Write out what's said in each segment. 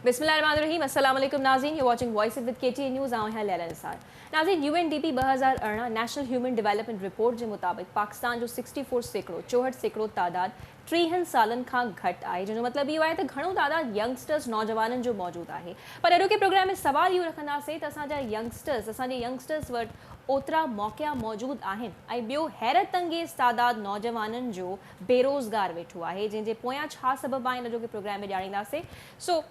बिस्मिल्लाहिर्रहमानिर्रहीम अस्सलाम वालेकुम नाज़रीन, U watching voice with KTN news. आऊं है लैला निसार। नाज़रीन, UNDP 2018 national human development report के मुताबिक पाकिस्तान जो 64% तादाद 3 सालन खां घट है, जो मतलब यो है तो घणो तादाद यंगस्टर्स नौजवानन जो मौजूद है। पर अॼु के प्रोग्राम में सवाल यो रखंदासीं त असांजा यंगस्टर्स वटि ओतिरा मौक़ा मौजूद आहिनि ऐं ॿियो हैरत अंगेज़ तादाद नौजवानन जो बेरोज़गार वेठो है, जंहिंजे पोयां छा सबब आहिनि अॼु के प्रोग्राम में ॼाणींदासीं। सो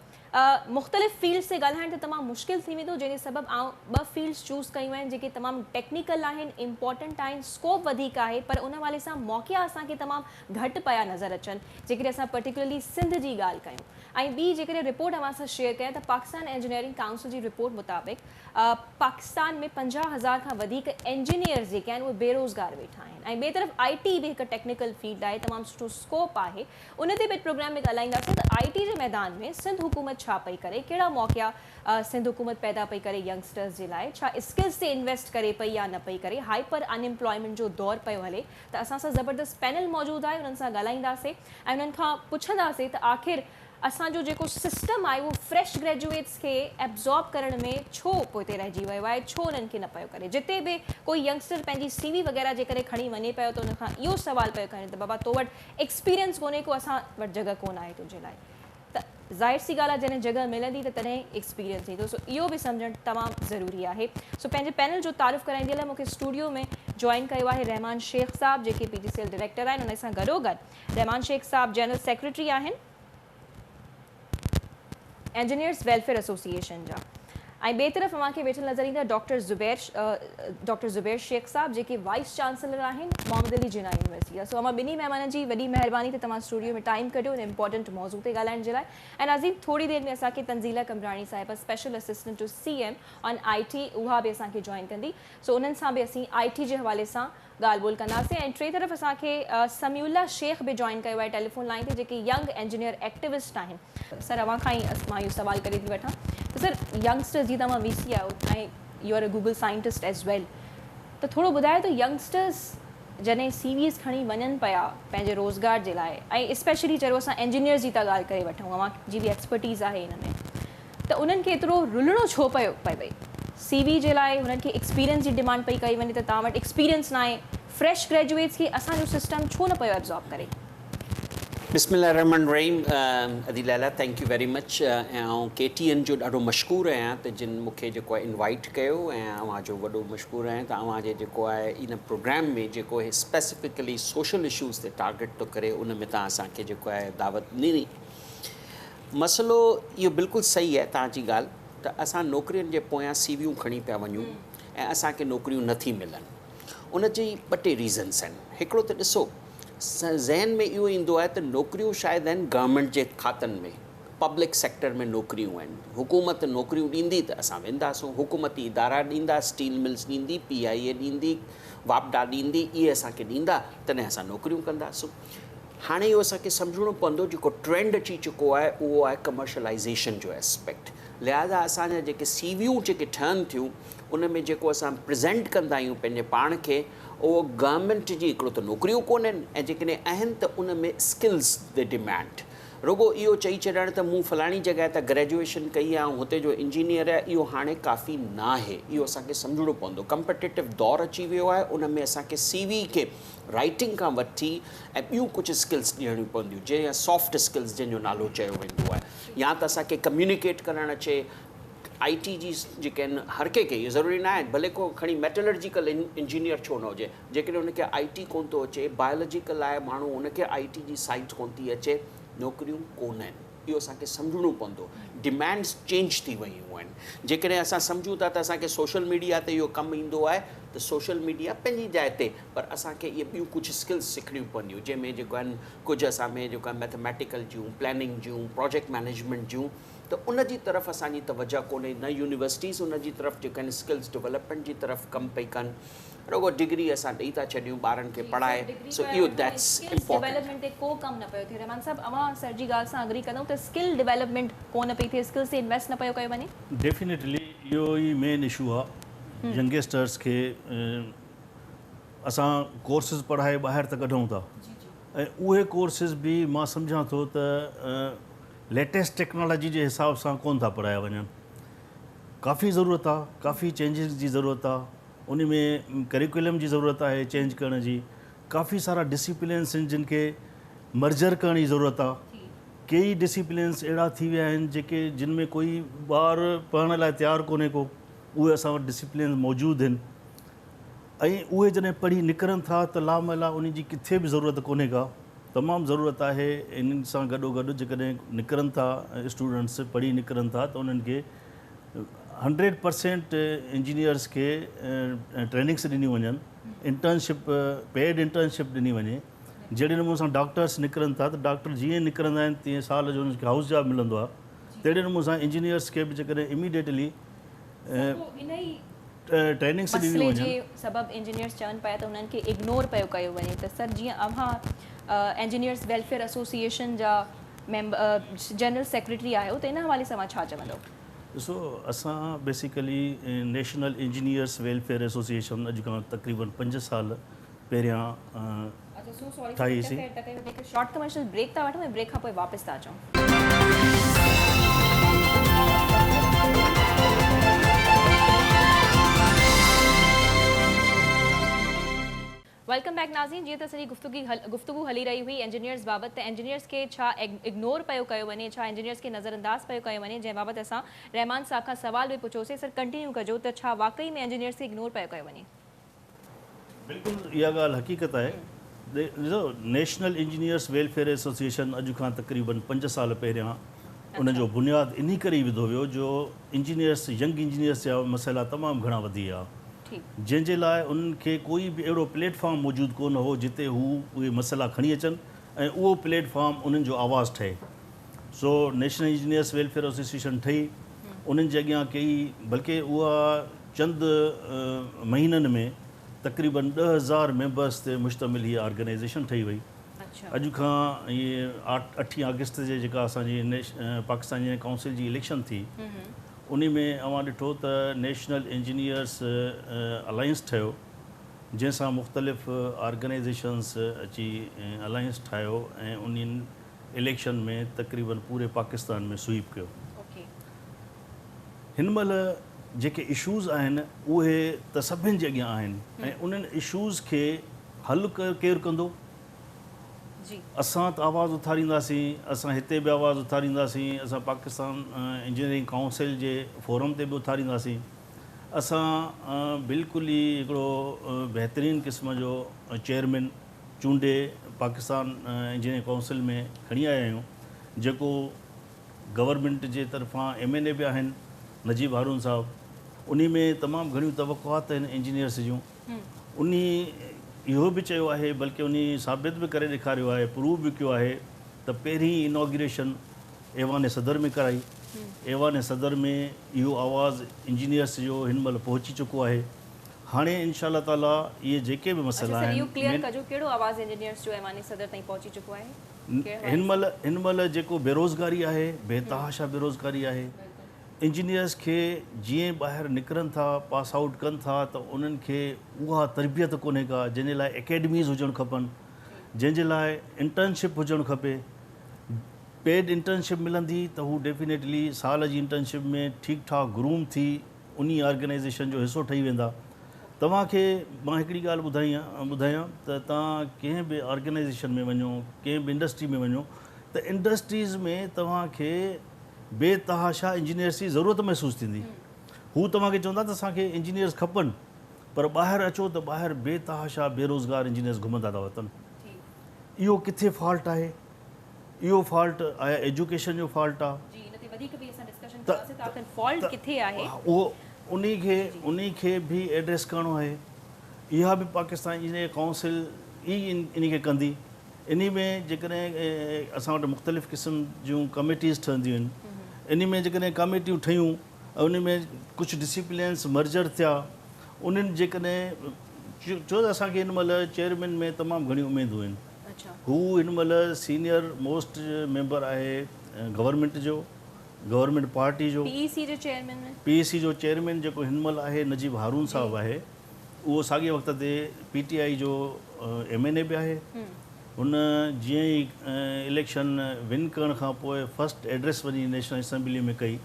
मुख़्तलिफ़ फील्ड से ॻाल्हाइण त तमामु मुश्किल थी वेंदो, जंहिंजे सबबु आउं 2 फील्ड्स चूज़ कयूं आहिनि जेके तमामु टेक्निकल आहिनि, इंपॉर्टेंट आहिनि, स्कोप वधीक आहे, पर उन वाले सां मौक़ा असांखे तमामु घटि पिया नज़र अचनि। जेकॾहिं असां पर्टिकुलरली सिंध जी ॻाल्हि कयूं ऐं ॿी जेकॾहिं रिपोर्ट अवां सां शेयर कयां त पाकिस्तान इंजीनियरिंग काउंसिल जी रिपोर्ट मुताबिक पाकिस्तान में 50,000 खां वधीक इंजीनियर्स जेके आहिनि उहे बेरोज़गार वेठा आहिनि ऐं ॿिए तरफ़ IT बि हिकु टेक्निकल फील्ड आहे, तमामु सुठो स्कोप आहे। उन ते बि प्रोग्राम में ॻाल्हाईंदासीं त IT जे मैदान में सिंध हुकूमत छा पई करे, कहिड़ा मौक़ा सिंध हुकूमत पैदा पई करे यंगस्टर्स जे लाइ, छा स्किल्स ते इन्वेस्ट करे पई या न पई करे, हाइपर अनएम्प्लॉयमेंट जो दौर पियो हले। त असां सां ज़बरदस्त पैनल मौजूदु आहे, उन्हनि सां ॻाल्हाईंदासीं ऐं उन्हनि खां पुछंदासीं त आख़िर असांजो जेको सिस्टम आहे उहो फ्रेश ग्रेजुएट्स खे एब्ज़ॉर्ब करण में छो पोइते रहिजी वियो आहे, छो उन्हनि खे न पियो करे। जिते बि कोई यंगस्टर पंहिंजी CV वग़ैरह जे करे खणी वञे पियो त उनखां इहो सुवाल पियो करे त बाबा तो वटि एक्सपीरियंस कोन्हे को, असां वटि जॻह कोन आहे तुंहिंजे लाइ। त ज़ाहिर सी ॻाल्हि आहे, जॾहिं जॻह मिलंदी त तॾहिं एक्सपीरियंस थींदो। सो इहो बि सम्झणु तमामु ज़रूरी आहे। सो पंहिंजे पैनल जो तारीफ़ कराईंदे लाइ मूंखे स्टूडियो में जॉइन कयो आहे रहमान शेख साहब, जेके PGCL डायरेक्टर आहिनि। उन सां गॾोगॾु रहमान शेख साहब जनरल सेक्रेटरी आहिनि इंजीनियर्स वेलफेयर एसोसिएशन जा, ऐं ॿिए तरफ़ अव्हांखे वेठल नज़र ईंदा डॉक्टर ज़ुबैर शेख साहब, जेके वाइस चांसलर आहिनि मोहम्मद अली जिन्ना यूनिवर्सिटी जा। सो अमां ॿिन्ही महिमाननि जी वॾी महिरबानी त तव्हां स्टूडियो में टाइम कढियो इंपॉर्टेंट मौज़ू ते ॻाल्हाइण जे लाइ। ऐं नाज़रीन, थोरी देरि में असांखे तंज़ीला कमराणी साहिबा special assistant to CM on IT उहा बि असांखे जॉइन कंदी। सो उन्हनि सां बि असीं IT जे हवाले सां ॻाल्हि ॿोल कंदासीं। ऐं टे तरफ़ असांखे समीउल्ला शेख बि जॉइन कयो आहे टेलीफोन लाइन ते, जेके यंग इंजीनियर एक्टिविस्ट आहिनि। सर, अव्हां खां ई मां इहो सुवाल करे थी वठां त सर, यंगस्टर्स जी तव्हां VC आहियो ऐं you are a Google scientist as well, त थोरो ॿुधायो त यंगस्टर्स जॾहिं CVs खणी वञनि पिया पंहिंजे रोज़गार जे लाइ, ऐं स्पेशली चयो असां इंजीनियर्स जी था ॻाल्हि करे वठूं, अव्हांजी बि एक्सपर्टीज़ आहे हिन में, त उन्हनि खे एतिरो रुलणो छो पए भई CV जे लाइ हुननि खे एक्सपीरियंस जी डिमांड पई कई वञे त तव्हां वटि एक्सपीरियंस न आहे। फ्रेश ग्रेजुएट्स खे असांजो सिस्टम छो न पियो एब्ज़ॉर्ब करे। बिस्मिल्लाहिर्रहमानिर्रहीम। अदी Laila, thank U very much. ऐं KTN जो ॾाढो मशहूरु आहियां त जिन मूंखे जेको आहे इनवाइट कयो, ऐं अव्हांजो वॾो मशहूरु आहियां त अव्हांजे जेको आहे इन प्रोग्राम में जेको आहे स्पेसिफिकली सोशल इशूज़ ते टारगेट थो करे, उन में तव्हां असांखे जेको आहे दावत ॾिनी। मसइलो इहो बिल्कुलु सही आहे तव्हांजी ॻाल्हि त असां नौकिरियुनि जे पोयां CVयूं खणी पिया वञूं ऐं असांखे नौकिरियूं नथी मिलनि। उन जी 2 रीज़न्स आहिनि। हिकिड़ो त ॾिसो, ज़हन में इहो ईंदो आहे त नौकिरियूं शायदि आहिनि गवर्नमेंट जे खातनि में, पब्लिक सेक्टर में नौकिरियूं आहिनि। हुकूमत नौकिरियूं ॾींदी त असां वेंदासूं, हुकूमती इदारा ॾींदा, स्टील मिल्स ॾींदी, PIA ॾींदी, वापडा ॾींदी, इहे असांखे ॾींदा, तॾहिं असां नौकिरियूं कंदासूं। हाणे इहो असांखे सम्झणो पवंदो, जेको ट्रेंड अची चुको आहे उहो आहे कमर्शलाइज़ेशन जो एस्पेक्ट। लिहाज़ा असांजा जेके CVयूं जेके ठहनि थियूं उन में जेको असां प्रेज़ेंट कंदा आहियूं पंहिंजे पाण खे, उहो गवर्नमेंट जी हिकिड़ो त नौकिरियूं कोन्हनि, ऐं जेकॾहिं आहिनि त उन में स्किल्स द डिमांड। रुगो इहो चई छॾणु त मूं फलाणी जॻह ते ग्रेजुएशन कई आहे ऐं हुते जो इंजीनियर आहे, इहो हाणे काफ़ी न आहे। इहो असांखे सम्झणो पवंदो। कम्पिटेटिव दौरु अची वियो आहे, उन में असांखे CV खे राइटिंग खां वठी ऐं ॿियूं कुझु स्किल्स ॾियणियूं पवंदियूं, जीअं सॉफ्ट स्किल्स जंहिंजो नालो चयो वेंदो आहे, या त असांखे कम्यूनिकेट करणु अचे। IT जी जेके आहिनि हर कंहिंखे, इहो ज़रूरी न आहे भले को खणी मेटलर्जिकल इंजीनियर छो न हुजे, जेकॾहिं हुनखे IT कोन थो अचे, बायोलॉजिकल आहे माण्हू, हुनखे IT जी साइट कोन थी अचे, नौकिरियूं कोन आहिनि। इहो असांखे सम्झणो पवंदो। डिमांड्स चेंज थी वियूं आहिनि। जेकॾहिं असां सम्झूं था त असांखे सोशल मीडिया ते इहो कमु ईंदो आहे, त सोशल मीडिया पंहिंजी जाइ ते, पर असांखे इहे ॿियूं कुझु स्किल्स सिखणियूं पवंदियूं, जंहिंमें जेको आहिनि कुझु असां में जेको आहे मैथमेटिकल जूं, प्लानिंग जूं, प्रोजेक्ट मैनेजमेंट जूं, त उन जी तरफ़ असांजी तवजह कोन्हे। न यूनिवर्सिटीज़ उन जी तरफ़ जेके आहिनि स्किल्स डेवलपमेंट जी तरफ़ कमु पई कनि, रुगो डिग्री असां ॾेई था छॾियूं ॿारनि खे पढ़ाए। सो इहो दैट्स इम्पोर्टेंट। डेवलपमेंट ते को कमु न पियो थिए। रहमान साहब, अवां सर जी ॻाल्हि सां अग्री कंदो त स्किल डेवलपमेंट कोन पई थिए, स्किल्स ते इन्वेस्ट न पियो कयो वञे। डेफिनेटली इहो ई मेन इशू आहे। यंगस्टर्स खे असां कोर्सिस पढ़ाए ॿाहिरि त कढूं था, ऐं उहे कोर्सिस बि मां सम्झां थो त लेटेस्ट टेक्नोलॉजी जे हिसाब सां कोन था पढ़ाया वञनि। काफ़ी ज़रूरत आहे, काफ़ी चेंजिस जी ज़रूरत आहे, उन में करिकुलम जी ज़रूरत आहे चेंज करण जी। काफ़ी सारा डिसिप्लिन्स आहिनि जिन खे मर्जर करण जी ज़रूरत आहे। कई डिसिप्लिन्स अहिड़ा थी विया आहिनि जेके जिन में कोई ॿार पढ़ण लाइ तयारु कोन्हे को, उहे असां वटि डिसिप्लिन मौजूदु आहिनि। ऐं उहे जॾहिं पढ़ी निकिरनि था त लामला उन जी किथे बि ज़रूरत कोन्हे का। तमामु ज़रूरत आहे इन्हनि सां गॾोगॾु जेकॾहिं निकिरनि था स्टूडेंट्स पढ़ी निकिरनि था त उन्हनि खे 100% इंजीनियर्स खे ट्रेनिंग्स ॾिनियूं वञनि, इंटर्नशिप पेड इंटर्नशिप ॾिनी वञे। जहिड़े नमूने सां डॉक्टर्स निकिरनि था त डॉक्टर जीअं निकिरंदा आहिनि तीअं साल जो उन्हनि खे हाउस जॉब मिलंदो आहे, तहिड़े नमूने सां इंजीनियर्स खे बि जेकॾहिं इमीडिएटली ट्रेनिंग्स ॾिनी मसइले वञनि। जे सबब इंजीनियर्स चवनि पिया त उन्हनि खे इग्नोर पियो कयो वञे। त सर जीअं अव्हां इंजीनियर्स वेलफेयर एसोसिएशन जा जनरल सेक्रेटरी आहियो त इन हवाले सां छा चवंदो? ॾिसो, असां basically national engineers welfare association अॼु खां तक़रीबन 5 साल पहिरियां ठाहीसीं। शॉर्ट कमर्शियल ब्रेक था वठूं ऐं ब्रेक खां पोइ वापसि था अचूं। वेलकम बैक नाज़रीन। जीअं त सॼी गुफ्तगू हली रही हुई इंजीनियर्स बाबति, त इंजीनियर्स खे छा इग्नोर पियो कयो वञे, छा इंजीनियर्स खे नज़रअंदाज़ पियो कयो वञे, जंहिं बाबति असां रहमान साहब खां सवाल बि पुछियोसीं। सर कंटिन्यू कजो त छा वाकई में इंजीनियर्स खे इग्नोर पियो कयो वञे? बिल्कुलु इहा ॻाल्हि हक़ीक़त आहे। ॾिसो, नेशनल इंजीनियर्स वेलफेयर एसोसिएशन अॼु खां तक़रीबन 5 साल पहिरियां उनजो बुनियादु इन करे ई विधो वियो जो इंजीनियर्स, यंग इंजीनियर्स जा मसइला तमामु घणा वधी विया, जंहिंजे लाइ उन्हनि खे कोई बि अहिड़ो प्लेटफॉर्म मौजूदु कोन हो जिते हू उहे मसइला खणी अचनि ऐं उहो प्लेटफॉर्म उन्हनि जो आवाज़ु ठहे। So national engineers welfare association ठही, उन्हनि जे अॻियां कई, बल्कि उहा चंद महीननि में तक़रीबन 10,000 मेंबर्स ते मुश्तमिल हीअ ऑर्गेनाइज़ेशन ठही वई। अॼु खां इहे 8 अगस्त जे जेका असांजी पाकिस्तान इंजीनियरिंग काउंसिल जी इलेक्शन थी, उन में अवां ॾिठो त नेशनल इंजीनियर्स अलायंस ठहियो, जंहिंसां मुख़्तलिफ़ ऑर्गेनाइज़ेशन्स अची अलायंस ठाहियो ऐं उन्हनि इलेक्शन में तक़रीबन पूरे पाकिस्तान में स्वीप कयो। हिन महिल जेके इशूज़ आहिनि उहे त सभिनि जे अॻियां आहिनि ऐं उन्हनि इशूज़ खे हल केरु कंदो? असां त आवाज़ु उथारींदासीं, असां हिते बि आवाज़ु उथारींदासीं, असां पाकिस्तान इंजीनियरिंग काउंसिल जे फोरम ते बि उथारींदासीं। असां बिल्कुलु ई हिकिड़ो बहितरीनु क़िस्म जो चेयरमैन चूंडे पाकिस्तान इंजीनियरिंग काउंसिल में खणी आया आहियूं, जेको गवर्नमेंट जे तरफ़ां MNA बि आहिनि, नजीब हारून साहब। उन में तमामु घणियूं तवक़ुआत आहिनि इंजीनियर्स जूं। उन इहो बि चयो आहे, बल्कि उन साबित बि करे ॾेखारियो आहे, प्रूव बि कयो आहे त पहिरीं इनॉग्रेशन ऐवान सदर में कराई। ऐवान सदर में इहो आवाज़ु इंजीनियर्स जो हिन महिल पहुची चुको आहे। हाणे इंशाअल्लाह ताला इहे जेके बि मसइला आहिनि, हिन महिल जेको बेरोज़गारी आहे, बेतहाशा बेरोज़गारी आहे, इंजीनियर्स खे जीअं ॿाहिरि निकिरनि था, पास आउट कनि था, त उन्हनि खे उहा तरबियत कोन्हे का जंहिंजे लाइ एकेडमीज़ हुजणु खपनि, जंहिंजे लाइ इंटर्नशिप हुजणु खपे। पेड इंटर्नशिप मिलंदी त हू डेफिनेटली साल जी इंटर्नशिप में ठीकु ठाक ग्रूम थी उन ऑर्गेनाइज़ेशन जो हिसो ठही वेंदा। तव्हांखे मां हिकिड़ी ॻाल्हि ॿुधायां त तव्हां कंहिं बि ऑर्गेनाइज़ेशन में वञो, कंहिं बि इंडस्ट्री में वञो, त इंडस्ट्रीज़ में तव्हांखे बेतहाशा इंजीनियर्स जी ज़रूरत महसूसु थींदी। हू तव्हांखे चवंदा त असांखे इंजीनियर्स खपनि, पर ॿाहिरि अचो त ॿाहिरि बेतहाशा बेरोज़गार इंजीनियर्स घुमंदा था वतन। इहो किथे फॉल्ट आहे? इहो फॉल्ट आहे एजुकेशन जो फॉल्ट आहे। उहो उन खे बि एड्रेस करिणो आहे। इहा बि पाकिस्तान इंजीनियरिंग काउंसिल ई इन खे कंदी। इन में जेकॾहिं असां वटि मुख़्तलिफ़ क़िस्म जूं कमेटीज़ ठहंदियूं आहिनि, इन में जेकॾहिं कमेटियूं ठहियूं, उन में कुझु डिसिप्लिन्स मर्जर थिया, उन्हनि जेकॾहिं छो त असांखे हिन महिल चेयरमैन में तमामु घणियूं उमेदूं आहिनि। हू हिन महिल सीनियर मोस्ट मेंबर आहे गवर्नमेंट जो, गवर्नमेंट पार्टी जो। PEC जो चेयरमैन जेको हिन महिल आहे नजीब हारून साहब आहे, उहो साॻिए वक़्त ते PTI जो MNA बि आहे हुन जीअं ई इलेक्शन विन करण खां पोइ फस्ट एड्रेस वञी नेशनल असेंबली में कई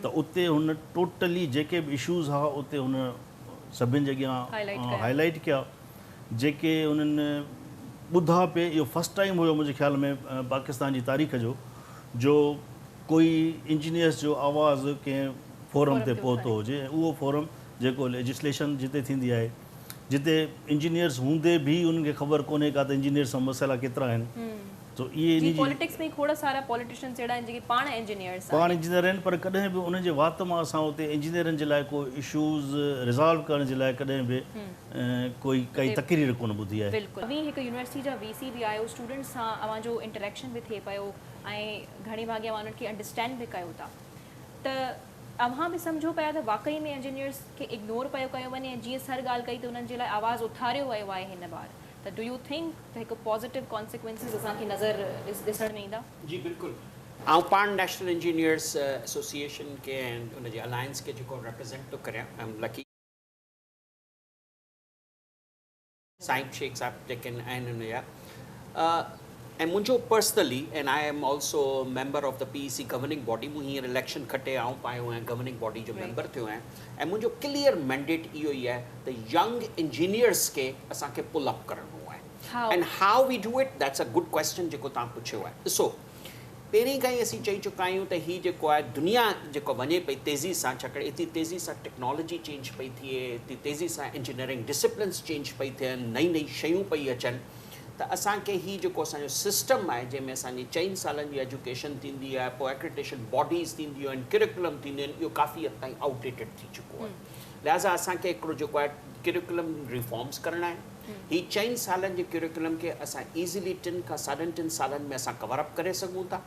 त उते हुन टोटली जेके बि इशूज़ हुआ उते हुन सभिनि जे अॻियां हाईलाइट कया जेके उन्हनि ॿुधा पिए। इहो फस्ट टाइम हुयो मुंहिंजे ख़्याल में पाकिस्तान जी तारीख़ जो कोई इंजीनियर्स जो आवाज़ु कंहिं फोरम ते पहुतो हुजे। उहो फोरम जेको लेजिस्लेशन जिते थींदी आहे, जिते इंजीनियर्स हूंदे बि उन्हनि खे ख़बर कोन्हे का त इंजीनियर सां मसइला केतिरा आहिनि। तो इहे पॉलिटिक्स में खोड़ सारा पॉलिटिशियन्स अहिड़ा आहिनि जेके पाण इंजीनियर्स आहिनि, पर कॾहिं बि उन्हनि जे वात मां असां उते इंजीनियरनि जे लाइ को इशूज़ रिज़ॉल्व करण जे लाइ कॾहिं बि काई तकरीर कोन ॿुधी आहे। बिल्कुलु बि हिकु यूनिवर्सिटी जा वीसी बि आयो, स्टूडेंट्स सां अवांजो इंटरेक्शन बि थिए पियो ऐं घणी भाॻे अवां उन्हनि खे अंडरस्टैंड बि कयो था। त अव्हां बि सम्झो पिया त वाक़ई में इंजीनियर्स खे इग्नोर पियो कयो वञे। जीअं सर ॻाल्हि कई त उन्हनि जे लाइ आवाज़ु उथारियो वियो आहे हिन बार। त डू यू थिंक त हिकु पॉज़िटिव कॉन्सिक्वेंसिस असांखे नज़र ॾिसण में ईंदा? जी बिल्कुलु। ऐं पाण नेशनल इंजीनियर्स एसोसिएशन के ऐं उनजे अलायंस के जेको रिप्रेज़ेंट थो करियां, I am lucky Saim Shaikh साहब जेके आहिनि हुनजा। ऐं मुंहिंजो personally and I am also member of the PEC governing body. मूं हींअर इलेक्शन खटे आऊं पायो ऐं गवर्निंग बॉडी जो मेंबर थियो आहियां। ऐं मुंहिंजो क्लियर मैंडेट इहो ई आहे त यंग इंजीनियर्स खे असांखे पुल अप करणो आहे। And how we do it, that's a good question जेको तव्हां पुछियो आहे। ॾिसो, पहिरीं खां ई असीं चई चुका आहियूं त हीउ जेको आहे दुनिया जेको वञे पई तेज़ी सां, छाकाणि एतिरी तेज़ी सां टेक्नोलॉजी चेंज पई थिए, एतिरी तेज़ी सां इंजीनियरिंग डिसिप्लिन्स चेंज पई थियनि, नई नई शयूं पई अचनि, त असांखे हीउ जेको असांजो सिस्टम आहे जंहिंमें असांजी 4 सालनि जी एजुकेशन थींदी आहे, पोइ एक्रेडिटेशन बॉडीज़ थींदियूं आहिनि, करिकुलम थींदियूं आहिनि, इहो काफ़ी हद ताईं आउटडेटेड थी चुको आहे। लिहाज़ा असांखे हिकिड़ो जेको आहे करिकुलम रिफॉर्म्स करणा आहिनि। हीउ 4 सालनि जे करिकुलम खे असां ईज़िली 3 खां 3.5 सालनि में असां कवर अप करे सघूं था।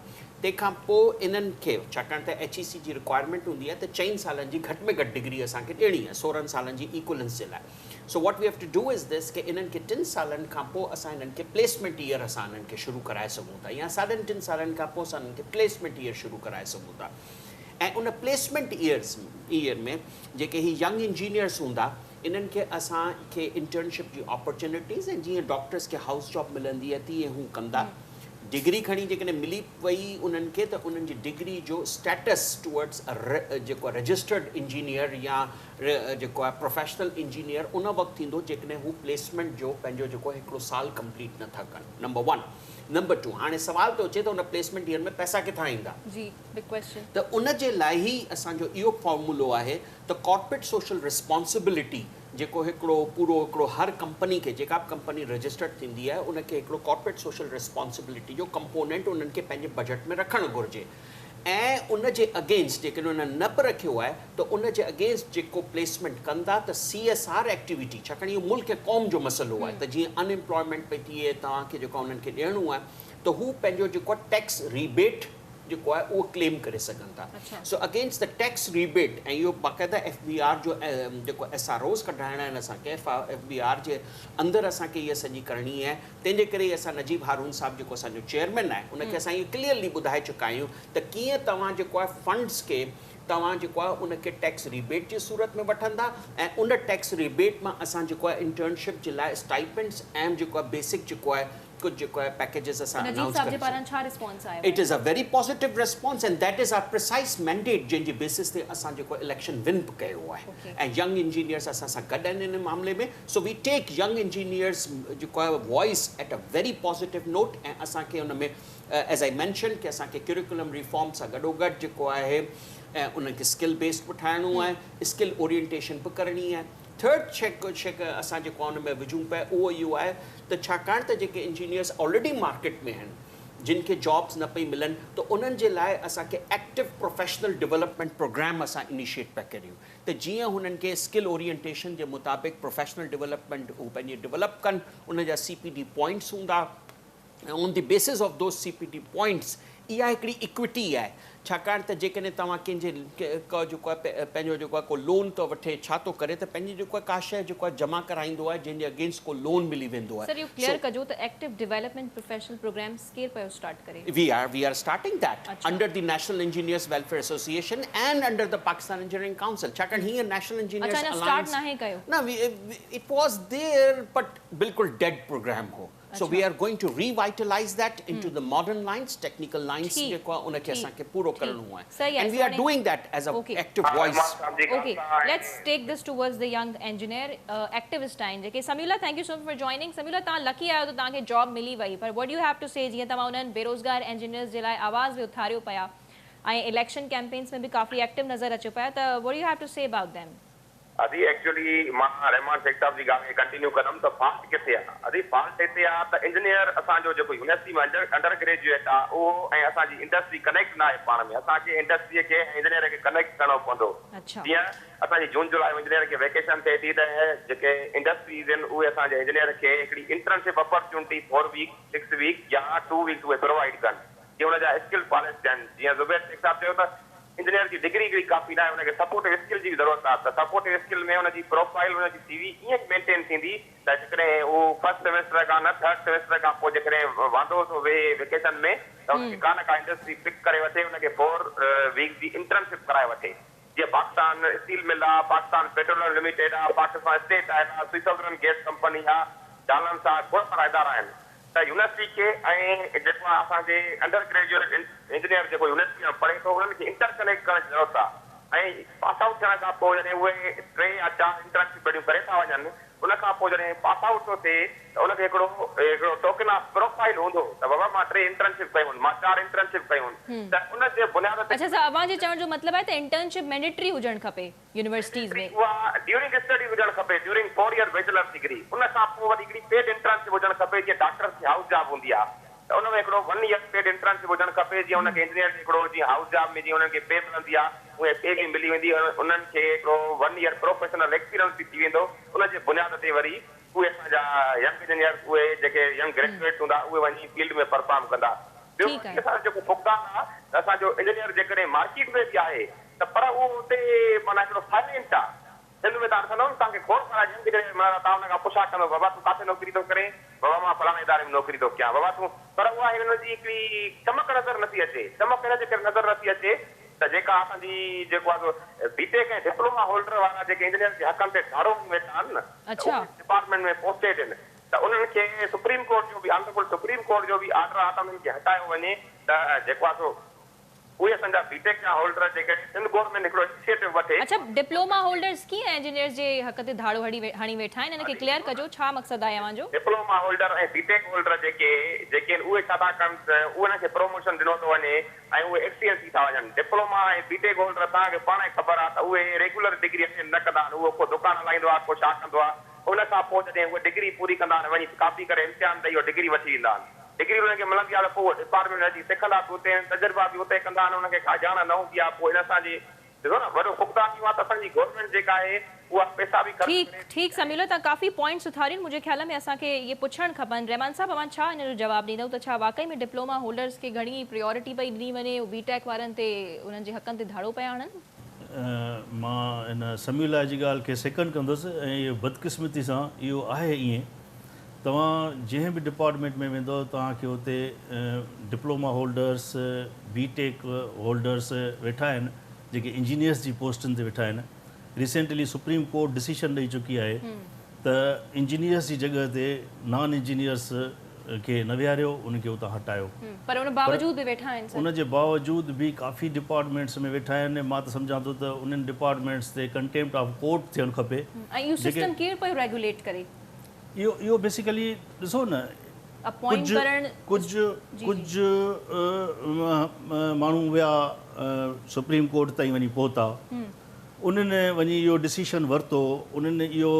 तंहिंखां पोइ इन्हनि खे, छाकाणि त HEC जी रिक्वायरमेंट हूंदी आहे त 4 सालनि जी घटि में घटि डिग्री असांखे ॾियणी आहे 16 सालनि जी इक्वलेंस जे लाइ। So what we have to do is this, कि इन्हनि खे 3 सालनि खां पोइ असां इन्हनि खे प्लेसमेंट ईयर असां इन्हनि खे शुरू कराए सघूं था, या 3.5 सालनि खां पोइ असां इन्हनि खे प्लेसमेंट ईयर शुरू कराए सघूं था। ऐं उन प्लेसमेंट ईयर में जेके ही यंग इंजीनियर्स हूंदा, इन्हनि खे असांखे इंटर्नशिप जी अपॉर्चुनिटीज़, ऐं जीअं डॉक्टर्स खे हाउस जॉब मिलंदी आहे तीअं हू कंदा। डिग्री खणी जेकॾहिं मिली वई उन्हनि खे, त उन्हनि जी डिग्री जो स्टेटस टुवर्ड्स जेको रजिस्टर्ड इंजीनियर या जेको आहे प्रोफेशनल इंजीनियर उन वक़्तु थींदो जेकॾहिं हू प्लेसमेंट जो पंहिंजो जेको हिकिड़ो साल कंप्लीट नथा कनि। नंबर 1। नंबर 2, हाणे सवाल थो अचे त उन प्लेसमेंट ईयर में पैसा किथां ईंदा? जी, बिग क्वेश्चन। त उन जे लाइ ई असांजो इहो फॉर्मूलो आहे त कॉर्पोरेट सोशल रिस्पॉन्सिबिलिटी जेको हिकिड़ो हर कंपनी खे, जेका बि कंपनी रजिस्टर्ड थींदी आहे उनखे हिकिड़ो कॉर्पोरेट सोशल रिस्पॉन्सिबिलिटी जो कंपोनेंट उन्हनि खे पंहिंजे बजट में रखणु घुरिजे। ऐं उन जे अगेंस्ट जेकॾहिं उन्हनि न बि रखियो आहे त उन जे अगेंस्ट जेको प्लेसमेंट कंदा त CSR एक्टिविटी, छाकाणि इहो मुल्क ऐं क़ौम जो मसइलो आहे, त जीअं अनएम्प्लॉयमेंट पई थिए, तव्हांखे जेको उन्हनि खे ॾियणो आहे त हू पंहिंजो जेको आहे टैक्स रिबेट जेको आहे उहो क्लेम करे सघनि था। So against the tax rebate, ऐं इहो बाक़ाइदा FBR जो जेको SROs कढाइणा आहिनि असांखे, FBR जे अंदरि असांखे इहा सॼी करणी आहे। तंहिंजे करे असां नजीब हारून साहब जेको असांजो चेयरमैन आहे उनखे असां इहो क्लियरली ॿुधाए चुका आहियूं त कीअं तव्हां जेको आहे फंड्स खे तव्हां जेको आहे उनखे टैक्स रिबेट जी सूरत में वठंदा, ऐं उन टैक्स रिबेट मां असां जेको आहे इंटर्नशिप जे लाइ स्टाइपेंड्स ऐं जेको आहे बेसिक जेको आहे कुछ जेको आहे पैकेजेस असां अनाउंस कयूं। It is a very positive response and that is our precise mandate जंहिंजे बेसिस ते असां जेको इलेक्शन विन बि कयो आहे। ऐं यंग इंजीनियर्स असां सां गॾु आहिनि इन मामले में। So we take young engineers जेको आहे voice at a very positive note. ऐं असांखे हुन में एज़ आई मैंशन कि असांखे करिकुलम रिफॉर्म सां गॾोगॾु जेको आहे ऐं उनखे स्किल बेस्ड बि ठाहिणो आहे, स्किल ओरिएंटेशन बि करणी आहे। थर्ड शइ असां जेको आहे हुन में विझूं पिया उहो इहो आहे त छाकाणि त जेके इंजीनियर्स ऑलरेडी मार्केट में आहिनि, जिन खे जॉब्स न पई मिलनि, त उन्हनि जे लाइ असांखे एक्टिव प्रोफेशनल डेवलपमेंट प्रोग्राम असां इनिशिएट पिया करियूं त जीअं हुननि खे स्किल ओरिएंटेशन जे मुताबिक़ प्रोफेशनल डेवलपमेंट हू पंहिंजी डेवलप कनि। उन जा CPD पॉइंट्स हूंदा, ऐं on the basis of those CPD points इहा हिकिड़ी इक्विटी आहे छाकाणि त जेकॾहिं तव्हां कंहिंजे जेको आहे पंहिंजो जेको आहे को लोन थो वठे छा थो करे त पंहिंजी जेको आहे का शइ जेको आहे जमा कराईंदो आहे जंहिंजे अगेंस्ट को लोन मिली वेंदो आहे सर इहो क्लियर कजो त एक्टिव डेवलपमेंट प्रोफेशनल प्रोग्राम्स केरु पियो स्टार्ट करे We are starting that under the National Engineers Welfare Association and under the Pakistan Engineering Council. छाकाणि हीअं National Engineers अच्छा Alliance स्टार्ट नाहे कयो No, it was there, but बिल्कुल dead program हो. So we are going to revitalize that into the modern lines, technical lines जेको आहे उनखे असांखे पूरो करणो आहे. And we are doing that as a active voice. Okay, let's take this towards the young engineer activist आहिनि जेके Samula, thank you so much for joining. Samula, तव्हां लकी आहियो त तव्हांखे जॉब मिली वई पर what do you have to say जीअं तव्हां उन्हनि बेरोज़गार इंजीनियर्स जे लाइ आवाज़ बि उथारियो पिया ऐं इलेक्शन कैंपेन्स में बि काफ़ी एक्टिव नज़र अचो पिया त what do you have to say about them? अभी एक्चुअली मां रहमान शेख साहब जी ॻाल्हि खे कंटिन्यू कंदुमि त फॉल्ट किथे आहे अभी फॉल्ट हिते आहे त इंजीनियर असांजो जेको यूनिवर्सिटी में अंडर ग्रेजुएट आहे उहो ऐं असांजी इंडस्ट्री कनेक्ट न आहे पाण में असांखे इंडस्ट्रीअ खे इंजीनियर खे कनेक्ट करणो पवंदो जीअं असांजी जून जुलाई में इंजीनियर खे वेकेशन थिए थी त जेके इंडस्ट्रीज़ आहिनि उहे असांजे इंजीनियर खे हिकिड़ी इंटर्नशिप अपॉर्चुनिटी 4 वीक 6 वीक या 2 वीक्स उहे प्रोवाइड कनि जीअं हुनजा स्किल पॉलिश ॾियनि जीअं ज़ुबैर शेख साहब चयो त इंजीनियर की डिग्री हिकिड़ी काफ़ी न आहे हुनखे सपोर्टिव स्किल जी ज़रूरत आहे त सपोर्टिव स्किल में हुनजी प्रोफाइल हुनजी CV ईअं मेंटेन थींदी त जेकॾहिं उहो फर्स्ट सेमेस्टर खां न थर्ड सेमेस्टर खां पोइ जेकॾहिं वांदो थो वेहे वेकेशन में त हुनखे का न का इंडस्ट्री पिक करे वठे हुनखे 4 वीक जी इंटर्नशिप कराए वठे जीअं पाकिस्तान स्टील मिल आहे पाकिस्तान पेट्रोलियम लिमिटेड आहे पाकिस्तान स्टेट आहे स्विट्जरलैंड गैस कंपनी आहे जालन सां खोड़ सारा इदारा आहिनि त यूनिवर्सिटी खे ऐं जेको आहे असांजे अंडर ग्रेजुएट इंजीनियर जेको यूनिवर्सिटी में पढ़े थो उन्हनि खे इंटरकनेक्ट करण जी ज़रूरत आहे ऐं पास आउट थियण खां पोइ जॾहिं उहे 3 या 4 इंटर्नशिप करे था वञनि उनखां पोइ जॾहिं पास आउट थो थिए त उनखे हिकिड़ो टोकन ऑफ प्रोफाइल हूंदो त बाबा मां 3 इंटर्नशिप कयूं मां 4 इंटर्नशिप कयूं त उन जे बुनियाद ते अच्छा सर अवांजे चवण जो मतिलबु आहे त इंटर्नशिप मैंडेटरी हुजणु खपे यूनिवर्सिटीज़ में उहा ड्यूरिंग स्टडी हुजणु खपे ड्यूरिंग 4 ईयर बैचलर डिग्री उनखां पोइ वरी हिकिड़ी पेड इंटर्नशिप हुजणु खपे जीअं डॉक्टर खे हाउस जॉब हूंदी आहे त उन में हिकिड़ो 1 ईयर पेड इंटर्नशिप हुजणु खपे जीअं हुनखे इंजीनियर खे हिकिड़ो जीअं हाउस जॉब में जीअं हुननि खे पे मिलंदी आहे उहे पे बि मिली वेंदी उन्हनि खे हिकिड़ो 1 ईयर प्रोफेशनल एक्सपीरियंस बि थी वेंदो उन जे बुनियाद ते वरी उहे असांजा यंग इंजीनियर उहे जेके यंग ग्रेजुएट हूंदा उहे वञी फील्ड में परफॉर्म कंदा ॿियो असांजो जेको फुक़दान आहे त असांजो इंजीनियर जेकॾहिं मार्केट में बि आहे त पर उहो हुते माना हिकिड़ो साइलेंट आहे हिन में तव्हां ॾिसंदव तव्हांखे खोड़ सारा यंग इंजीनियर तव्हां हुन खां पुछा कंदो बाबा तूं किथे नौकिरी थो करे बाबा मां फलाणे इदारे में नौकिरी थो कयां बाबा तूं पर उहा हिनजी हिकिड़ी चमक नज़र नथी अचे चमक हिन जे करे नज़र नथी अचे त जेका असांजी जेको आहे बीटेक ऐं डिप्लोमा होल्डर वारा जेके इंजीनियर जे हक़नि ते धारो वेठा आहिनि न डिपार्टमेंट में पोस्टेड आहिनि त उन्हनि खे सुप्रीम कोर्ट जो बि ऑनरेबल सुप्रीम कोर्ट जो बि ऑर्डर आहे त उन्हनि खे हटायो वञे त जेको आहे सो उहे असांजा बीटेक जा होल्डर जेके सिंध गवर्नमेंट हिकिड़ो इनिशिएटिव वठे अच्छा डिप्लोमा होल्डर्स कीअं इंजीनियर्स जे हक़ ते धाड़ो हणी वेठा आहिनि हिनखे क्लियर कजो छा मक़सदु आहे अवांजो डिप्लोमा होल्डर ऐं बीटेक होल्डर जेके उहे छा था कनि उन्हनि खे प्रमोशन ॾिनो थो वञे ऐं उहे एक्सपीरियंस थी था वञनि डिप्लोमा ऐं बीटेक होल्डर तव्हांखे पाण ई ख़बर आहे त उहे रेगुलर डिग्री न कंदा आहिनि उहो को दुकानु हलाईंदो आहे को छा कंदो आहे उन खां पोइ जॾहिं उहे डिग्री पूरी कंदा आहिनि वञी कापी करे इम्तिहान ॾेई डिग्री वठी ईंदा आहिनि डिग्री उन्हनि खे मिलंदी आहे त पोइ डिपार्टमेंट जी सिखंदा बि हुते तजुर्बा बि हुते कंदा आहिनि उनखे का ॼाण न हूंदी आहे पोइ हिन असांजी ॾिसो न वॾो फुक़दान इहो आहे त असांजी गवर्नमेंट जेका आहे उहा पैसा बि ठीक समीला तव्हां काफ़ी पॉइंट्स उथारियुनि मुंहिंजे ख्याल में असांखे इहे पुछणु खपनि रहमान साहब अवां छा हिन जो जवाबु ॾींदव त छा वाकई में डिप्लोमा होल्डर्स खे घणी प्रायोरिटी पई ॾिनी वञे बीटेक वारनि ते उन्हनि जे हक़नि ते धाड़ो पिया हणनि मां हिन समीला जी ॻाल्हि खे सेकंड कंदुसि ऐं इहो बदकिस्मती सां इहो आहे ईअं तव्हां जंहिं बि डिपार्टमेंट में वेंदो तव्हांखे हुते डिप्लोमा होल्डर्स बीटेक होल्डर्स वेठा आहिनि जेके इंजीनियर्स जी पोस्टनि ते वेठा आहिनि रिसेंटली सुप्रीम कोर्ट डिसीशन ॾेई चुकी आहे त इंजीनियर्स जी जॻह ते नॉन इंजीनियर्स खे न विहारियो उनखे उतां हटायो पर उन बावजूद बि वेठा आहिनि उन जे बावजूद बि काफ़ी डिपार्टमेंट्स में वेठा आहिनि मां त सम्झां थो त उन्हनि डिपार्टमेंट्स ते कंटेम्प्ट ऑफ कोर्ट थियणु खपे ऐं इहो सिस्टम केरु पियो रेगुलेट करे इहो बेसिकली ॾिसो न कुझु माण्हू विया सुप्रीम कोर्ट ताईं वञी पहुता उन्हनि वञी इहो डिसीशन वरितो उन्हनि इहो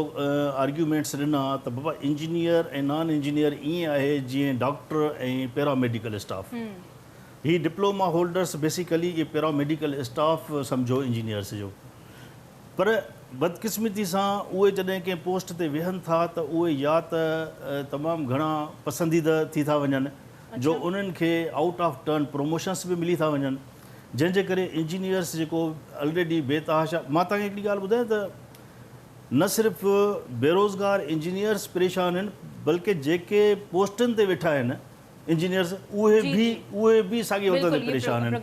आर्ग्यूमेंट्स ॾिना त बाबा इंजीनियर ऐं नॉन इंजीनियर ईअं आहे जीअं डॉक्टर ऐं पैरामेडिकल स्टाफ ही डिप्लोमा होल्डर्स बेसिकली इहे पैरामेडिकल स्टाफ सम्झो इंजीनियर्स जो पर बदकिस्मती सां उहे जॾहिं कंहिं पोस्ट ते वेहनि था त उहे या त तमामु घणा पसंदीदा थी था वञनि जो उन्हनि खे आउट ऑफ टर्न प्रमोशन्स बि मिली था वञनि जंहिंजे करे इंजीनियर्स जेको ऑलरेडी बेतहाशा, मां तव्हांखे हिकिड़ी ॻाल्हि ॿुधायां त न सिर्फ़ु बेरोज़गार इंजीनियर्स परेशान आहिनि, बल्कि जेके पोस्टनि ते वेठा आहिनि इंजीनियर्स उहे बि साॻे वक़्त ते परेशान आहिनि।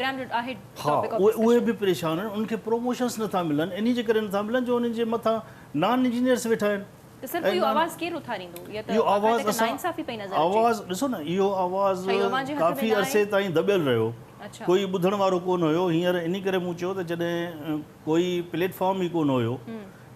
हा, उहे बि परेशान आहिनि, उनखे प्रमोशन्स नथा मिलनि, इन जे करे नथा मिलनि जो उन्हनि जे मथां नॉन इंजीनियर्स वेठा आहिनि। आवाज़ ॾिसो न, इहो आवाज़ काफ़ी अरसे ताईं दॿियल रहियो, कोई ॿुधण वारो कोन हुयो। हींअर इन करे मूं चयो त जॾहिं कोई प्लेटफॉर्म ई कोन हुयो,